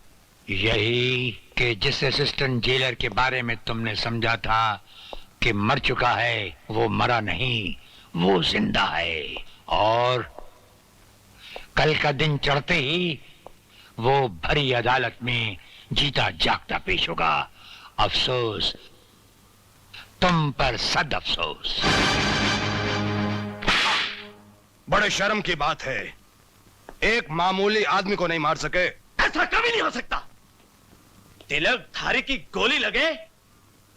यही कि जिस असिस्टेंट जेलर के बारे में तुमने समझा था कि मर चुका है, वो मरा नहीं, वो जिंदा है। और कल का दिन चढ़ते ही वो भरी अदालत में जीता जागता पेश होगा। अफसोस तुम पर, सद अफसोस। बड़े शर्म की बात है, एक मामूली आदमी को नहीं मार सके। ऐसा कभी नहीं हो सकता। तिलक धारी की गोली लगे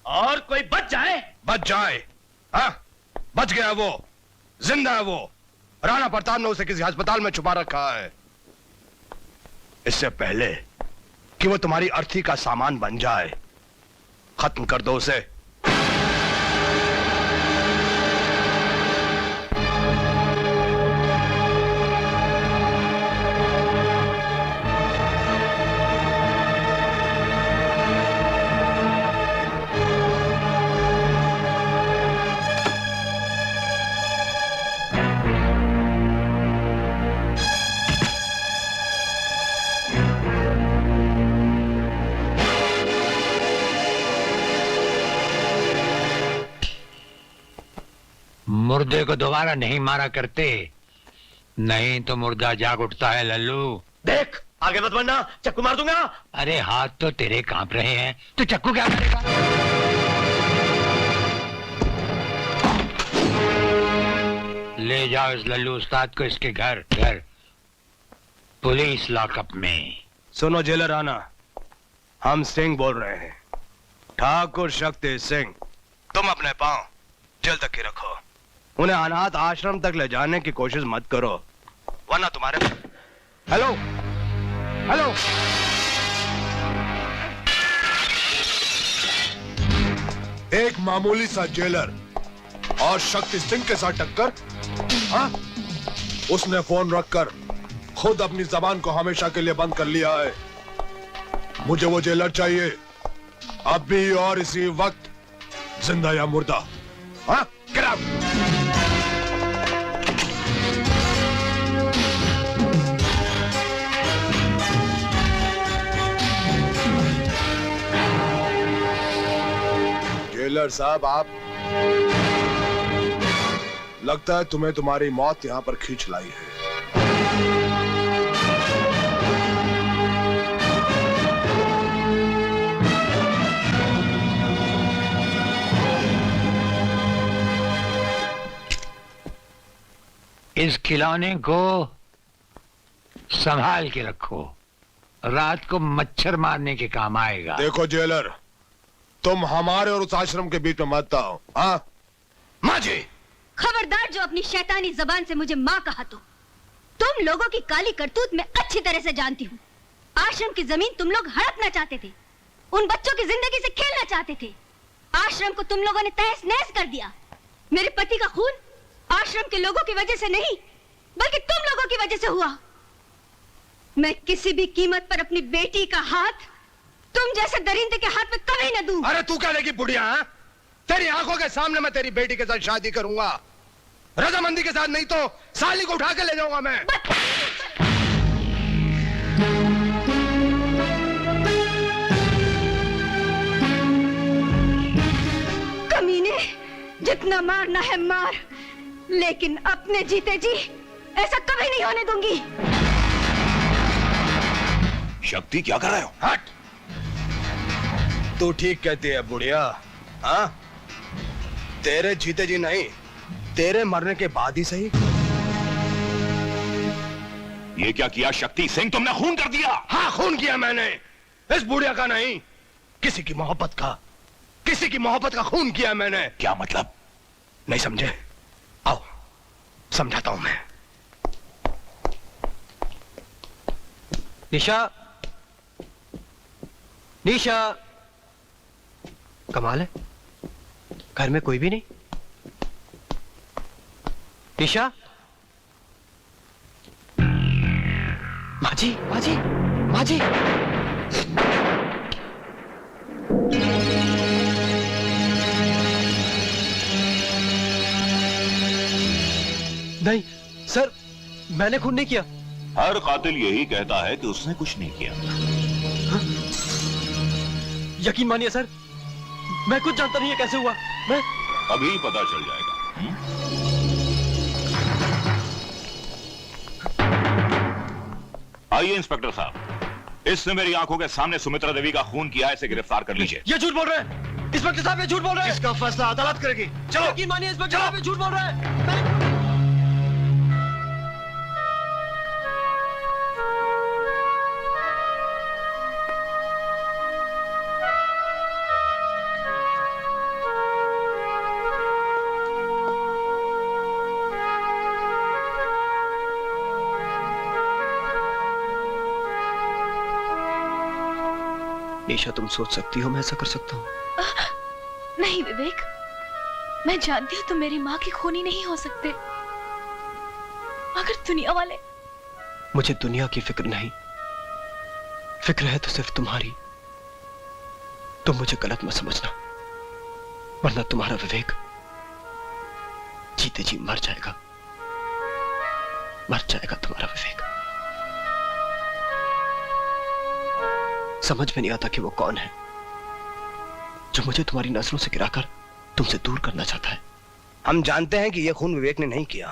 और कोई बच जाए? बच जाए? हाँ, बच गया वो, जिंदा है वो। राणा प्रताप ने उसे किसी अस्पताल में छुपा रखा है। इससे पहले कि वो तुम्हारी अर्थी का सामान बन जाए, खत्म कर दो उसे। मुर्दे को दोबारा नहीं मारा करते, नहीं तो मुर्दा जाग उठता है लल्लू। देख, आगे मत बढ़ना, चक्कू मार दूंगा। अरे हाथ तो तेरे कांप रहे हैं, तो चक्कू क्या करेगा? ले जाओ इस लल्लू उस्ताद को इसके घर पुलिस लॉकअप में। सुनो जेलर राणा, हम सिंह बोल रहे हैं, ठाकुर शक्ति सिंह। तुम अपने पांव जेल तक ही रखो, उन्हें अनाथ आश्रम तक ले जाने की कोशिश मत करो, वरना तुम्हारे। हेलो हेलो, एक मामूली सा जेलर और शक्ति सिंह के साथ टक्कर? हाँ? उसने फोन रखकर खुद अपनी जबान को हमेशा के लिए बंद कर लिया है। मुझे वो जेलर चाहिए, अभी और इसी वक्त, जिंदा या मुर्दा। हाँ? Get out! जेलर साहब, आप, लगता है तुम्हें तुम्हारी मौत यहां पर खींच लाई है। इस खिलौने को संभाल के रखो, रात को मच्छर मारने के काम आएगा। देखो जेलर, तुम हमारे और उस आश्रम के बीच में मत आओ। हाँ माँ जी? खबरदार जो अपनी शैतानी जबान से मुझे माँ कहा तो। तुम लोगों की काली करतूत मैं अच्छी तरह से जानती हूँ। आश्रम की जमीन तुम लोग हड़पना चाहते थे, उन बच्चों की जिंदगी से खेलना चाहते थे। आश्रम को तुम लोगों ने तहस नहस कर दिया। मेरे पति का खून आश्रम के लोगों की वजह से नहीं, बल्कि तुम लोगों की वजह से हुआ। मैं किसी भी कीमत पर अपनी बेटी का हाथ तुम जैसे दरिंदे के हाथ में कभी न दूं। अरे तू क्या लेगी बुढ़िया? तेरी आंखों के सामने मैं तेरी बेटी के साथ शादी करूंगा, रजामंदी के साथ, नहीं तो साली को उठा के ले जाऊंगा मैं। कमीने, जितना मारना है मार, लेकिन अपने जीते जी ऐसा कभी नहीं होने दूंगी। शक्ति, क्या कर रहे हो? हट! तू ठीक कहती है बुढ़िया। हाँ, तेरे जीते जी नहीं, तेरे मरने के बाद ही सही। ये क्या किया शक्ति सिंह? तुमने खून कर दिया। हाँ, खून किया मैंने, इस बुढ़िया का नहीं, किसी की मोहब्बत का, किसी की मोहब्बत का खून किया मैंने। क्या मतलब? नहीं समझे? आओ समझाता हूं मैं। निशा, निशा, कमाल है, घर में कोई भी नहीं। निशा, माजी, माजी, माजी। नहीं सर, मैंने खून नहीं किया। हर कातिल यही कहता है कि उसने कुछ नहीं किया। हाँ? यकीन मानिए सर, मैं कुछ जानता नहीं है कैसे हुआ। मैं अभी पता चल जाएगा। आइए इंस्पेक्टर साहब, इसने मेरी आंखों के सामने सुमित्रा देवी का खून किया है, इसे गिरफ्तार कर लीजिए। ये झूठ बोल रहे हैं इंस्पेक्टर साहब, ये झूठ बोल रहे हैं। इसका फैसला अदालत करेगी। चलो। यकीन मानिए इंस्पेक्टर साहब, ये झूठ बोल रहे हैं। निशा, तुम सोच सकती हो मैं ऐसा कर सकता हूँ? नहीं विवेक, मैं जानती हूँ तुम मेरी माँ की खूनी नहीं हो सकते, मगर दुनिया वाले। मुझे दुनिया की फिक्र नहीं, फिक्र है तो सिर्फ तुम्हारी। तुम मुझे गलत मत समझना, वरना तुम्हारा विवेक जीते जी मर जाएगा, मर जाएगा तुम्हारा विवेक। समझ में नहीं आता कि वो कौन है जो मुझे तुम्हारी नजरों से गिराकर तुमसे दूर करना चाहता है। हम जानते हैं कि यह खून विवेक ने नहीं किया।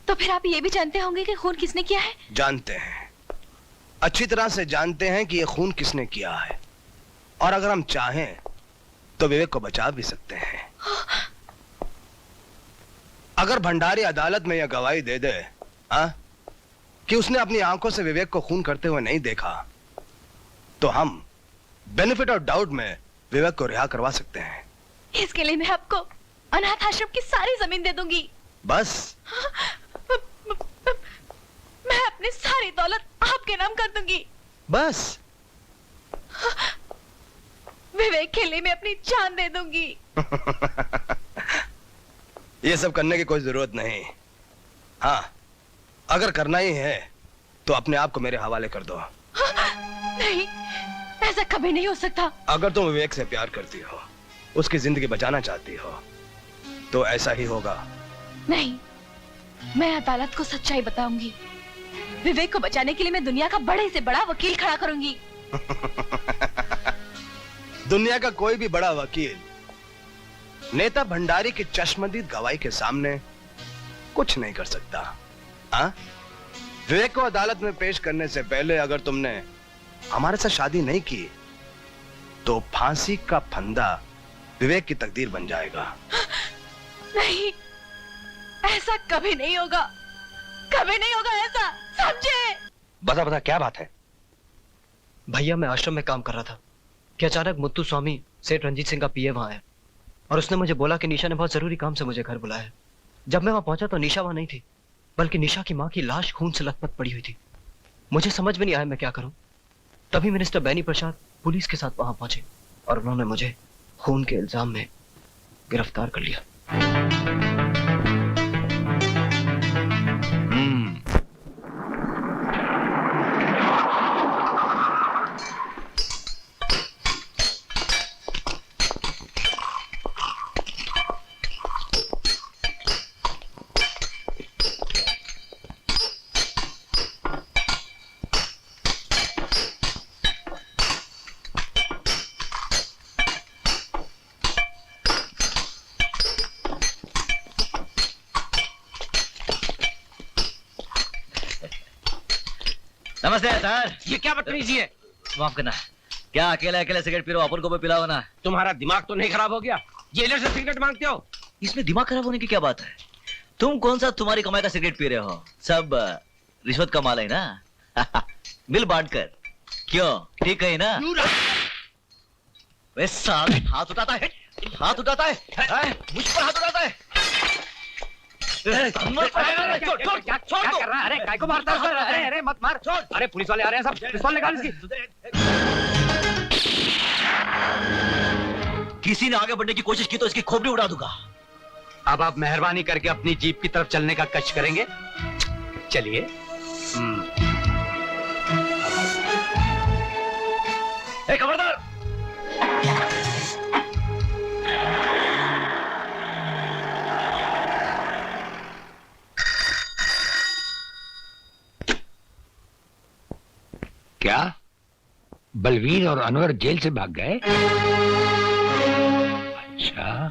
तो फिर आप ये भी जानते होंगे कि खून किसने किया है? जानते हैं, अच्छी तरह से जानते हैं कि यह खून किसने किया है, और अगर हम चाहें तो विवेक को बचा भी सकते हैं। अगर भंडारी अदालत में यह गवाही दे दे कि उसने अपनी आंखों से विवेक को खून करते हुए नहीं देखा, तो हम बेनिफिट ऑफ डाउट में विवेक को रिहा करवा सकते हैं। इसके लिए मैं आपको अनाथ आश्रम की सारी जमीन दे दूंगी। बस? मैं अपनी सारी दौलत आपके नाम कर दूंगी। बस? विवेक के लिए मैं अपनी जान दे दूंगी। ये सब करने की कोई जरूरत नहीं। हाँ, अगर करना ही है तो अपने आप को मेरे हवाले कर दो। नहीं, ऐसा कभी नहीं हो सकता। अगर तुम विवेक से प्यार करती हो, उसकी जिंदगी बचाना चाहती हो, तो ऐसा ही होगा। नहीं, मैं अदालत को सच्चाई बताऊंगी। विवेक को बचाने के लिए मैं दुनिया का बड़े से बड़ा वकील खड़ा करूंगी। दुनिया का कोई भी बड़ा वकील नेता भंडारी की चश्मदीद गवाही के सामने कुछ नहीं कर सकता। हाँ? विवेक को अदालत में पेश करने से पहले अगर तुमने हमारे साथ शादी नहीं की तो फांसी का फंदा विवेक की तकदीर बन जाएगा। नहीं, ऐसा कभी नहीं होगा। कभी नहीं होगा ऐसा, समझे? बता बता क्या बात है? भैया मैं आश्रम में काम कर रहा था कि अचानक मुत्तू स्वामी सेठ रंजीत सिंह का पीए वहां आया और उसने मुझे बोला कि निशा ने बहुत जरूरी काम से मुझे घर बुलाया है। जब मैं वहां पहुंचा तो निशा वहां नहीं थी, बल्कि निशा की मां की लाश खून से लथपथ पड़ी हुई थी। मुझे समझ में नहीं आया मैं क्या करूं। तभी मिनिस्टर बैनी प्रसाद पुलिस के साथ वहां पहुंचे और उन्होंने मुझे खून के इल्जाम में गिरफ्तार कर लिया। नमस्ते सर। ये क्या बदतमीजी है? माफ करना। क्या अकेले अकेले सिगरेट पी रहे हो? अपन को भी पिलाओ ना। तुम्हारा दिमाग तो नहीं खराब हो गया? जेलर से सिगरेट मांगते हो? इसमें दिमाग खराब होने की क्या बात है? तुम कौन सा तुम्हारी कमाई का सिगरेट पी रहे हो? सब रिश्वत का माल है ना। मिल बांट कर। क्यों, ठीक है ना? वे साले हाथ उठाता है, हाथ उठाता है, मुझ पर हाथ उठाता है। क्या कर रहा है? अरे काय को मारता है? अरे अरे मत मार। अरे पुलिस वाले आ रहे हैं सब। पिस्तौल निकाल इसकी। किसी ने आगे बढ़ने की कोशिश की तो इसकी खोपड़ी उड़ा दूंगा। अब आप मेहरबानी करके अपनी जीप की तरफ चलने का कष्ट करेंगे? चलिए। खबरदार! क्या बलवीर और अनवर जेल से भाग गए? अच्छा।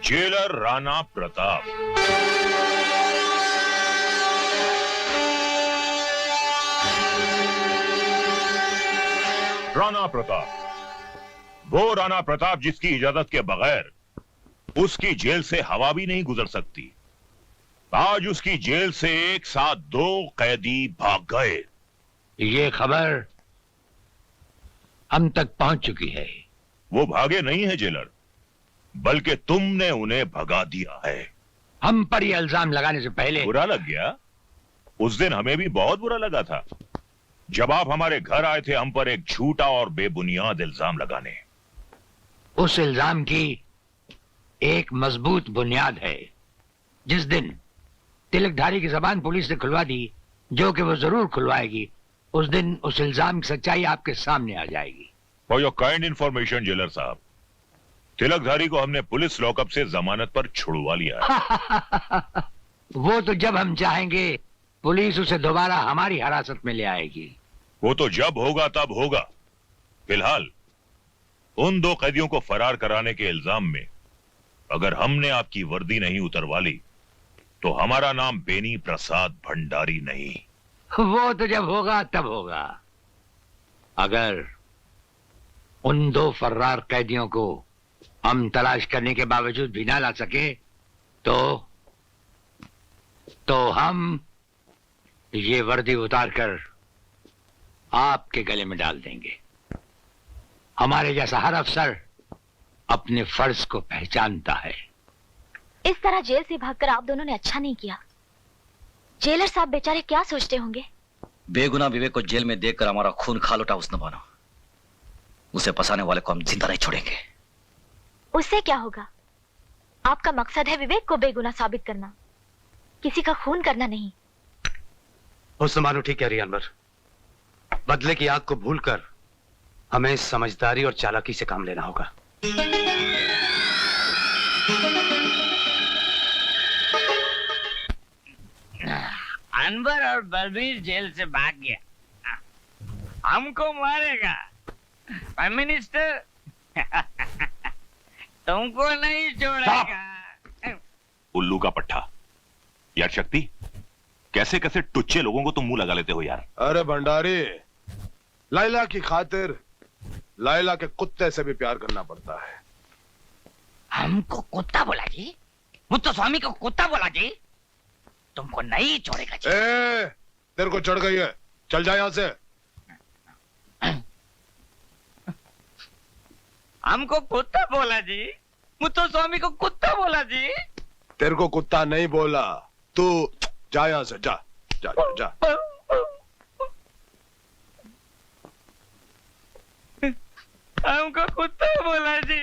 जेलर राणा प्रताप। राणा प्रताप, वो राणा प्रताप जिसकी इजाजत के बगैर उसकी जेल से हवा भी नहीं गुजर सकती। आज उसकी जेल से एक साथ 2 कैदी भाग गए। ये खबर हम तक पहुंच चुकी है। वो भागे नहीं है जेलर, बल्कि तुमने उन्हें भगा दिया है। हम पर यह इल्जाम लगाने से पहले बुरा लग गया? उस दिन हमें भी बहुत बुरा लगा था जब आप हमारे घर आए थे हम पर एक झूठा और बेबुनियाद इल्जाम लगाने। उस इल्जाम की एक मजबूत बुनियाद है। जिस दिन तिलकधारी की जबान पुलिस ने खुलवा दी, जो कि वो जरूर खुलवाएगी, उस दिन उस इल्जाम की सच्चाई आपके सामने आ जाएगी। For your kind information jailer साहब, तिलकधारी को हमने पुलिस लॉकअप से जमानत पर छुड़वा लिया है। वो तो जब हम चाहेंगे पुलिस उसे दोबारा हमारी हिरासत में ले आएगी। वो तो जब होगा तब होगा। फिलहाल उन 2 कैदियों को फरार कराने के इल्जाम में अगर हमने आपकी वर्दी नहीं उतरवा ली तो हमारा नाम बेनी प्रसाद भंडारी नहीं। वो तो जब होगा तब होगा। अगर उन 2 फर्रार कैदियों को हम तलाश करने के बावजूद भी ना ला सके तो हम ये वर्दी उतारकर आपके गले में डाल देंगे। हमारे जैसा हर अफसर अपने फर्ज को पहचानता है। इस तरह जेल से भागकर आप दोनों ने अच्छा नहीं किया। जेलर साहब बेचारे क्या सोचते होंगे? बेगुनाह विवेक को जेल में देखकर हमारा खून खा लौटा उसने बना। उसे फंसाने वाले को हम जिंदा नहीं छोड़ेंगे। उससे क्या होगा? आपका मकसद है विवेक को बेगुनाह साबित करना, किसी का खून करना नहीं। हुस्न बानो ठीक कह रही है अनवर। बदले की आग को भूलकर हमें समझदारी और चालाकी से काम लेना होगा। अनवर और बलबीर जेल से भाग गया, हमको मारेगा। प्राइम मिनिस्टर तुमको नहीं छोड़ेगा। उल्लू का पट्टा। यार शक्ति, कैसे कैसे टुच्चे लोगों को तुम मुंह लगा लेते हो यार। अरे भंडारी, लाइला की खातिर लाइला के कुत्ते से भी प्यार करना पड़ता है। हमको कुत्ता बोला जी? मुत्तु स्वामी को कुत्ता बोला जी? तुमको नहीं छोड़ेगा जी। तेरे को चढ़ गई है, चल जा यहां से। हमको कुत्ता बोला जी? मुत्तु स्वामी को कुत्ता बोला जी? तेरे को कुत्ता नहीं बोला, तू जा यहां से, जा जा जा, जा। हमको कुत्ता बोला जी,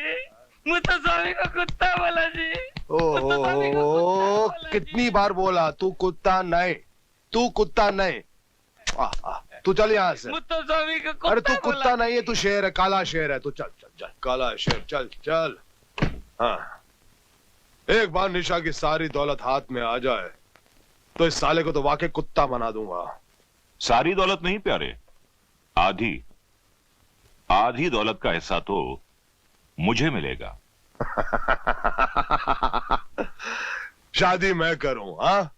मुत्तु स्वामी को कुत्ता बोला जी। ओहो, कितनी बार बोला तू कुत्ता नहीं, तू कुत्ता नहीं। तू चल यहाँ से। मुत्तु स्वामी को कुत्ता अरे तू बोला कुत्ता नहीं है, तू शेर है, काला शेर है। तू चल चल चल, काला शेर, चल चल। हाँ, एक बार निशा की सारी दौलत हाथ में आ जाए तो इस साले को तो वाकई कुत्ता बना दूंगा। सारी दौलत नहीं प्यारे, आधी आधी दौलत का हिस्सा तो मुझे मिलेगा। शादी मैं करूं, हाँ?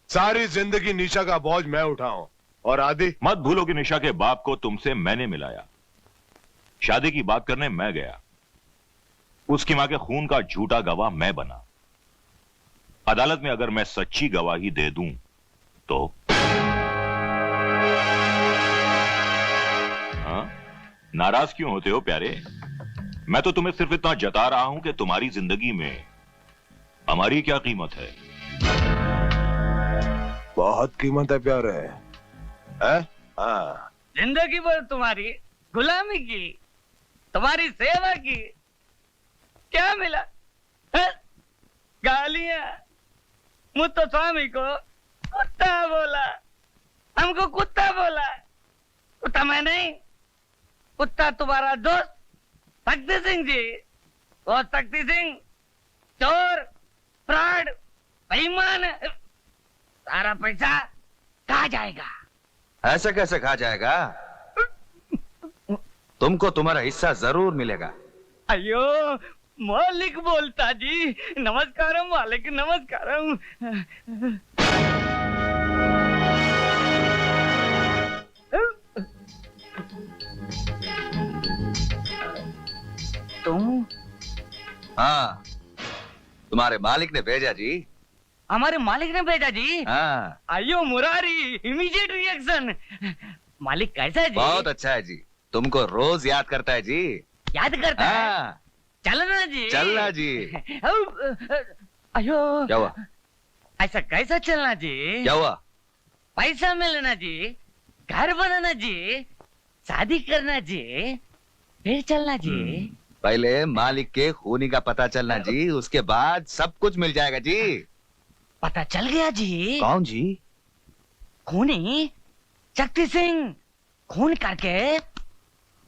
सारी जिंदगी निशा का बोझ मैं उठाऊं और आदि? मत भूलो कि निशा के बाप को तुमसे मैंने मिलाया। शादी की बात करने मैं गया, उसकी मां के खून का झूठा गवाह मैं बना। अदालत में अगर मैं सच्ची गवाही दे दूं तो हाँ? नाराज क्यों होते हो प्यारे? मैं तो तुम्हें सिर्फ इतना जता रहा हूं कि तुम्हारी जिंदगी में हमारी क्या कीमत है। बहुत कीमत है प्यारे, है? हाँ। जिंदगी भर तुम्हारी गुलामी की, तुम्हारी सेवा की, क्या मिला? गालियां। मुत्तु स्वामी को कुत्ता बोला, हमको कुत्ता बोला। कुत्ता मैं नहीं, कुत्ता तुम्हारा दोस्त शक्ति सिंह जी। वो शक्ति सिंह चोर, फ्रॉड, बेईमान। सारा पैसा कहाँ जाएगा? ऐसे कैसे खा जाएगा? तुमको तुम्हारा हिस्सा जरूर मिलेगा। अयो मालिक बोलता जी। नमस्कारम मालिक, नमस्कारम। तुम? हाँ, तुम्हारे मालिक ने भेजा जी। हमारे मालिक ने भेजा जी? हाँ। अयो मुरारी, इमीडिएट रिएक्शन। मालिक कैसा है जी? बहुत अच्छा है जी, तुमको रोज याद करता है जी। याद करता है? हाँ। चलना जी। चलना जी। अयो क्या हुआ? ऐसा कैसा चलना जी? क्या हुआ? पैसा मिलना जी, घर बनाना जी, शादी करना जी, फिर चलना जी। पहले मालिक के खूनी का पता चलना जी, उसके बाद सब कुछ मिल जाएगा जी। पता चल गया जी। कौन जी? खूनी शक्ति सिंह खून करके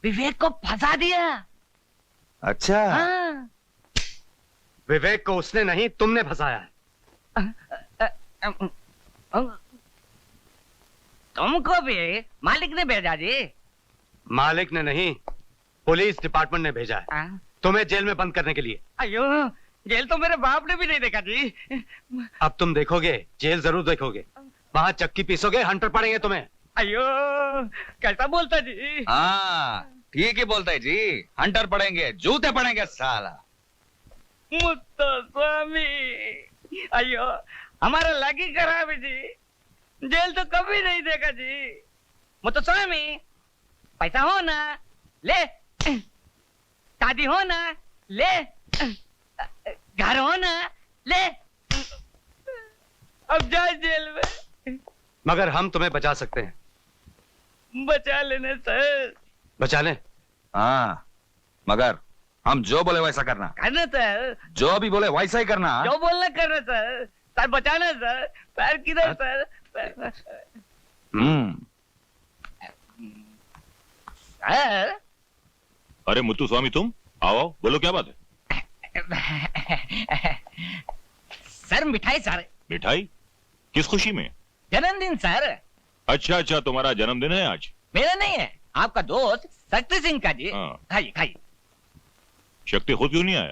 विवेक को फंसा दिया। अच्छा। हाँ। विवेक को उसने नहीं, तुमने फंसाया है। तुमको भी मालिक ने भेजा जी? मालिक ने नहीं, पुलिस डिपार्टमेंट ने भेजा है तुम्हें जेल में बंद करने के लिए। अयो, जेल तो मेरे बाप ने भी नहीं देखा जी। अब तुम देखोगे, जेल जरूर देखोगे। वहां चक्की पीसोगे, हंटर पड़ेंगे तुम्हें। अयो कैसा बोलता जी? हाँ ठीक ही बोलता है जी, हंटर पड़ेंगे, जूते पड़ेंगे साला। मुत्तु स्वामी, अयो हमारा लगी खराब है जी, जेल तो कभी नहीं देखा जी। मुत्तु स्वामी पैसा हो ना ले, शादी हो ना ले, घर हो ना ले, अब जा जेल में। मगर हम तुम्हें बचा सकते हैं। बचा लेने सर। बचा लें? हाँ, मगर हम जो बोले वैसा करना। करना सर। जो भी बोले वैसा ही करना। जो बोलना करना सर। सर बचाना सर। पैर किधर सर? सर। अरे मुत्तुस्वामी तुम आओ, बोलो क्या बात है? सर मिठाई सर। मिठाई? किस खुशी में? जन्मदिन सर। अच्छा अच्छा, तुम्हारा जन्मदिन है आज? मेरा नहीं है, आपका दोस्त शक्ति सिंह का जी। हाँ। खाइए खाइए। शक्ति खुद क्यों नहीं आया?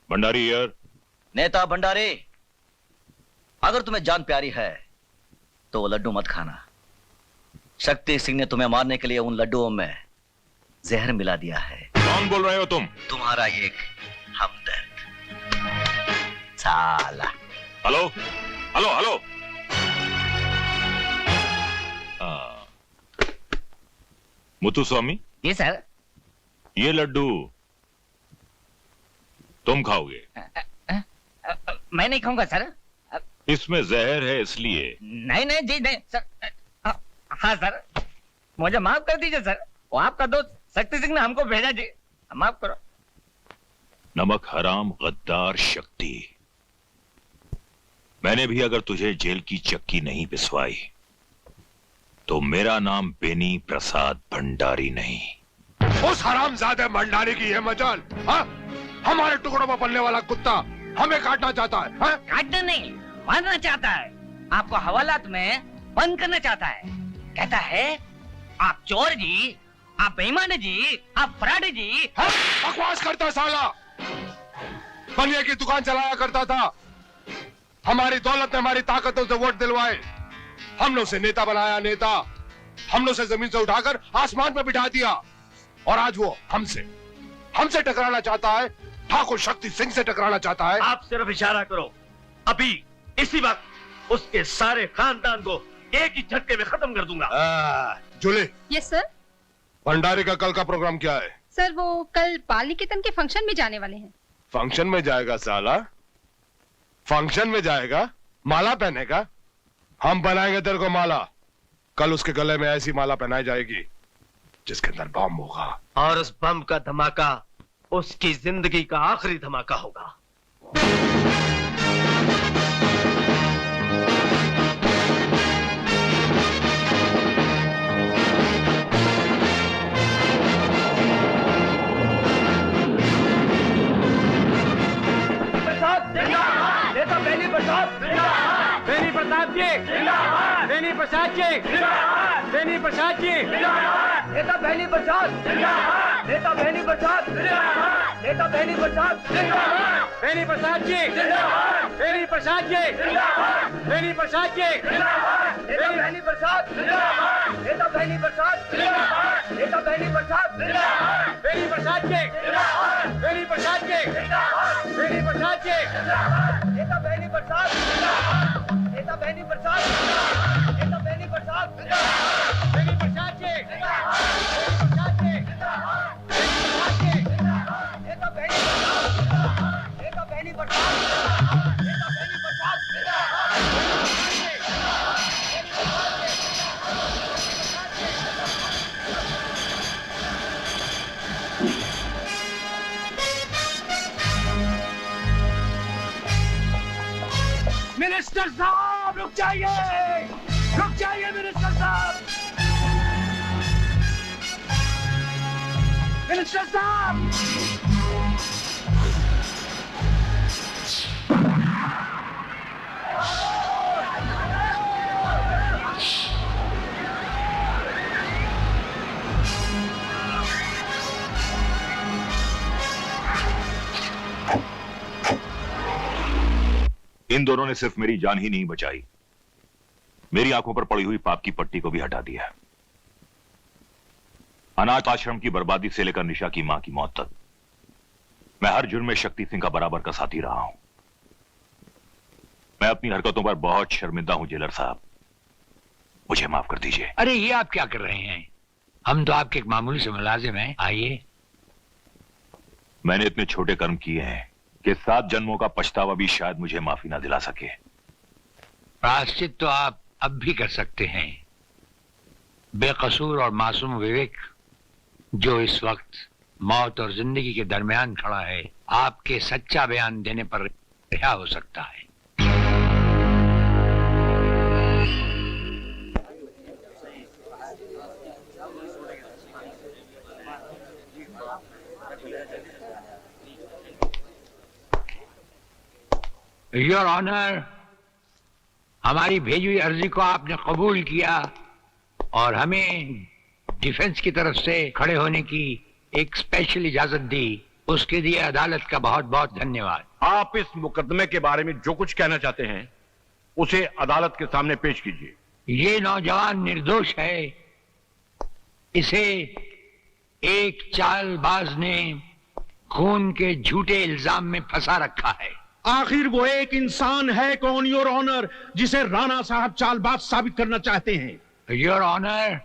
भंडारी यार। नेता भंडारी, अगर तुम्हें जान प्यारी है तो वो लड्डू मत खाना। शक्ति सिंह ने तुम्हें मारने के लिए उन लड्डुओं में जहर मिला दिया है। कौन बोल रहे हो तुम? तुम्हारा एक हमदर्द साला। Hello hello hello. मुत्तुस्वामी। जी सर। ये लड्डू तुम खाओगे? मैं नहीं खाऊंगा सर। इसमें जहर है इसलिए। नहीं नहीं जी नहीं सर। हाँ सर, मुझे माफ कर दीजिए सर। वो आपका दोस्त शक्ति सिंह ने हमको भेजा जी, माफ करो। नमक हराम गद्दार शक्ति, मैंने भी अगर तुझे जेल की चक्की नहीं पिसवाई तो मेरा नाम बेनी प्रसाद भंडारी नहीं। उस हरामजादे भंडारी की है मजाल। हाँ? हमारे टुकड़ों में पलने वाला कुत्ता हमें काटना चाहता है। हाँ? काटना नहीं, मारना चाहता है। आपको हवालात में बंद करना चाहता है। कहता है आप चोर जी, आप बेईमान जी, आप फ्रॉड जी। हाँ? बकवास करता साला। बनिए की दुकान चलाया करता था। हमारी दौलत ने हमारी ताकतों से वोट दिलवाए। हमने उसे नेता बनाया, नेता। हमने उसे जमीन से उठाकर आसमान पर बिठा दिया और आज वो हमसे टकराना चाहता है। ठाकुर शक्ति सिंह से टकराना चाहता है। आप सिर्फ इशारा करो, अभी इसी वक्त उसके सारे खानदान को एक ही झटके में खत्म कर दूंगा। जूली। Yes sir. भंडारी का कल का प्रोग्राम क्या है? सर वो कल बाल निकेतन के फंक्शन में जाने वाले हैं। फंक्शन में जाएगा साला? फंक्शन में जाएगा? माला पहनेगा? हम बनाएंगे तेरे को माला। कल उसके गले में ऐसी माला पहनाई जाएगी जिसके अंदर बम होगा। और उस बम का धमाका उसकी जिंदगी का आखिरी धमाका होगा। नेता बेनी प्रसाद, बेनी प्रसाद जी, बेनी प्रसाद जी, बेनी प्रसाद जी, नेता बेनी प्रसाद, नेता बेनी प्रसाद, नेता बेनी प्रसाद, बेनी प्रसाद जी, बेनी प्रसाद जी, बेनी प्रसाद जी, नेता बेनी प्रसाद, नेता बेनी प्रसाद, नेता बेनी प्रसाद, बेनी प्रसाद जी, बेनी प्रसाद जी, बेनी प्रसाद जी, नेता बेनी प्रसाद, नेता बेनी प्रसाद, नेता बेनी प्रसाद, बेनी प्रसाद जी, प्रसाद जी, नेता बेनी प्रसाद, नेता बेनी प्रसाद, नेता बेनी प्रसाद, मिनिस्टर साहब रुक जाइए, रुक जाइए मिनिस्टर साहब, मिनिस्टर साहब। इन दोनों ने सिर्फ मेरी जान ही नहीं बचाई, मेरी आंखों पर पड़ी हुई पाप की पट्टी को भी हटा दिया। अनाथ आश्रम की बर्बादी से लेकर निशा की मां की मौत तक मैं हर जुर्म में शक्ति सिंह का बराबर का साथी रहा हूं। मैं अपनी हरकतों पर बहुत शर्मिंदा हूं जेलर साहब। मुझे माफ कर दीजिए। अरे ये आप क्या कर रहे हैं? हम तो आपके एक मामूली से मुलाजिम हैं। आइए। मैंने इतने छोटे कर्म किए हैं कि 7 जन्मों का पछतावा भी शायद मुझे माफी ना दिला सके। प्रायश्चित तो आप अब भी कर सकते हैं। बेकसूर और मासूम विवेक जो इस वक्त मौत और जिंदगी के दरमियान खड़ा है, आपके सच्चा बयान देने पर रिहा हो सकता है। योर ऑनर, हमारी भेजी हुई अर्जी को आपने कबूल किया और हमें डिफेंस की तरफ से खड़े होने की एक स्पेशल इजाजत दी। उसके लिए अदालत का बहुत बहुत धन्यवाद। आप इस मुकदमे के बारे में जो कुछ कहना चाहते हैं उसे अदालत के सामने पेश कीजिए। ये नौजवान निर्दोष है। इसे एक चालबाज ने खून के झूठे इल्जाम में फंसा रखा है। आखिर वो एक इंसान है कौन, योर ऑनर, जिसे राणा साहब चालबाज साबित करना चाहते हैं? योर ऑनर,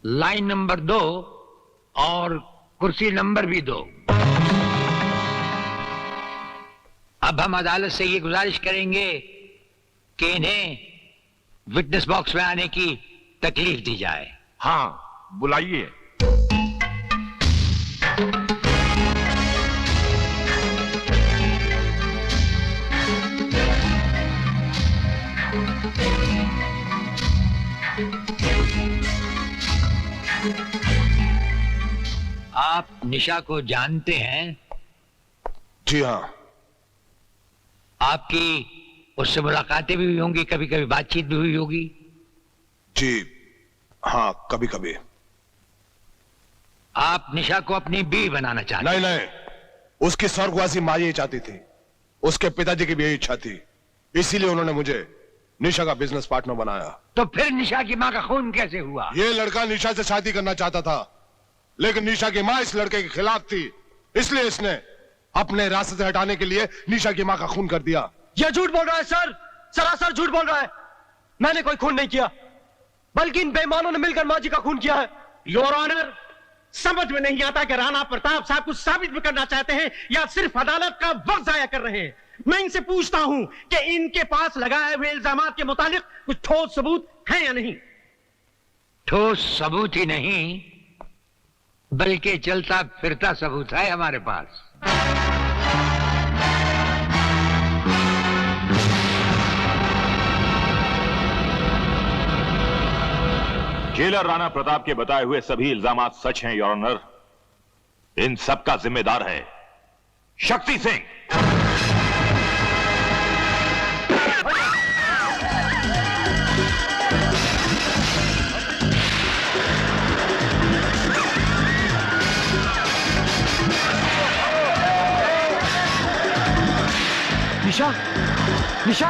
लाइन नंबर 2 और कुर्सी नंबर भी 2। अब हम अदालत से ये गुजारिश करेंगे कि इन्हें विटनेस बॉक्स में आने की तकलीफ दी जाए। हाँ, बुलाइए। आप निशा को जानते हैं? जी हाँ। आपकी उससे मुलाकातें भी हुई होंगी, कभी कभी बातचीत भी हुई होगी? जी हाँ, कभी कभी। आप निशा को अपनी बीवी बनाना चाहते? नहीं नहीं, उसकी स्वर्गवासी माँ यही चाहती थी। उसके पिताजी की भी यही इच्छा थी, इसीलिए उन्होंने मुझे निशा का बिजनेस पार्टनर बनाया। तो फिर निशा की माँ का खून कैसे हुआ? ये लड़का निशा से शादी करना चाहता था, लेकिन निशा की माँ इस लड़के के खिलाफ थी, इसलिए इसने अपने रास्ते से हटाने के लिए निशा की माँ का खून कर दिया। यह झूठ बोल रहा है सर, सरासर झूठ बोल रहा है। मैंने कोई खून नहीं किया, बल्कि इन बेईमानों ने मिलकर माँ जी का खून किया है। योर ऑनर, समझ में नहीं आता कि राणा प्रताप साहब कुछ साबित भी करना चाहते हैं या सिर्फ अदालत का वक्त जाया कर रहे हैं। मैं इनसे पूछता हूं कि इनके पास लगाए हुए इल्जामात के मुताबिक कुछ ठोस सबूत है या नहीं? ठोस सबूत ही नहीं, बल्कि चलता फिरता सबूत है हमारे पास। जेलर राणा प्रताप के बताए हुए सभी इल्जामात सच हैं, योर ऑनर। इन सब का जिम्मेदार है शक्ति सिंह। निशा, निशा,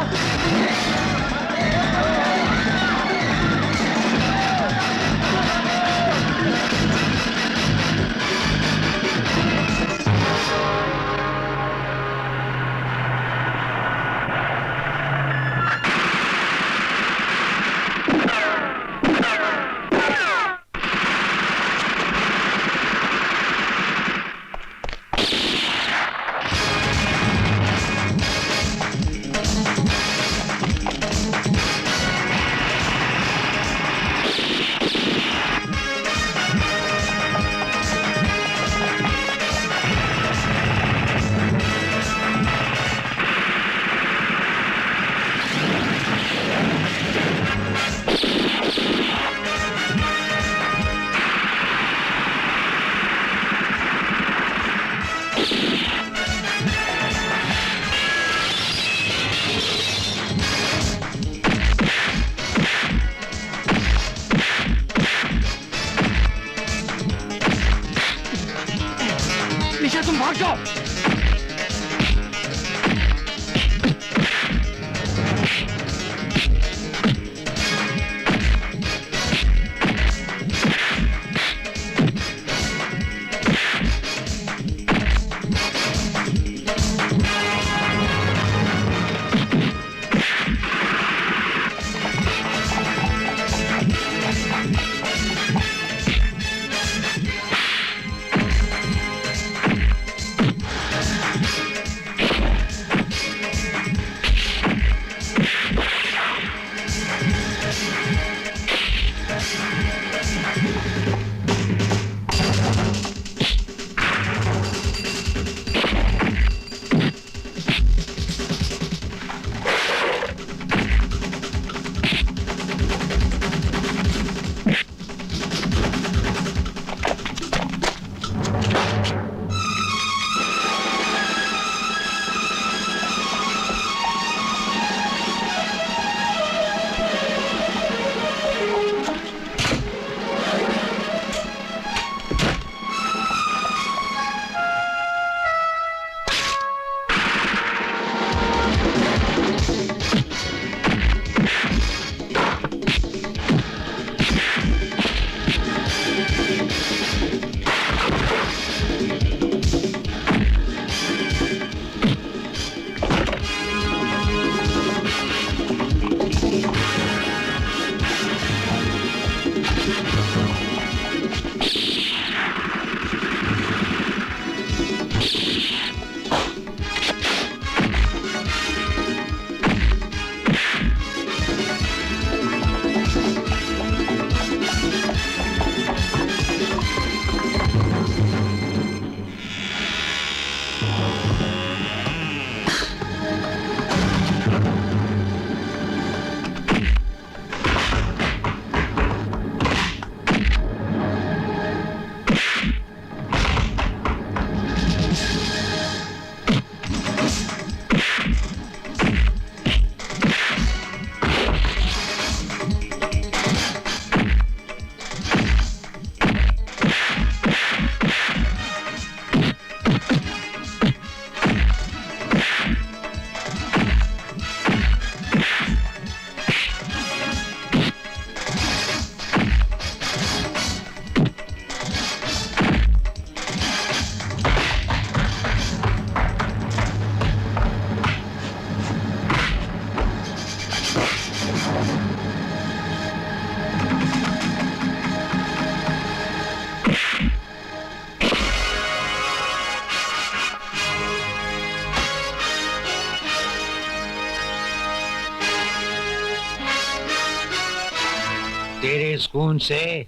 तेरे इस खून से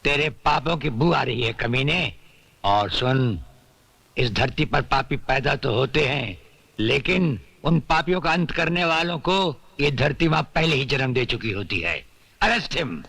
तेरे पापों की बू आ रही है कमीने। और सुन, इस धरती पर पापी पैदा तो होते हैं, लेकिन उन पापियों का अंत करने वालों को ये धरती मां पहले ही जन्म दे चुकी होती है। Arrest him.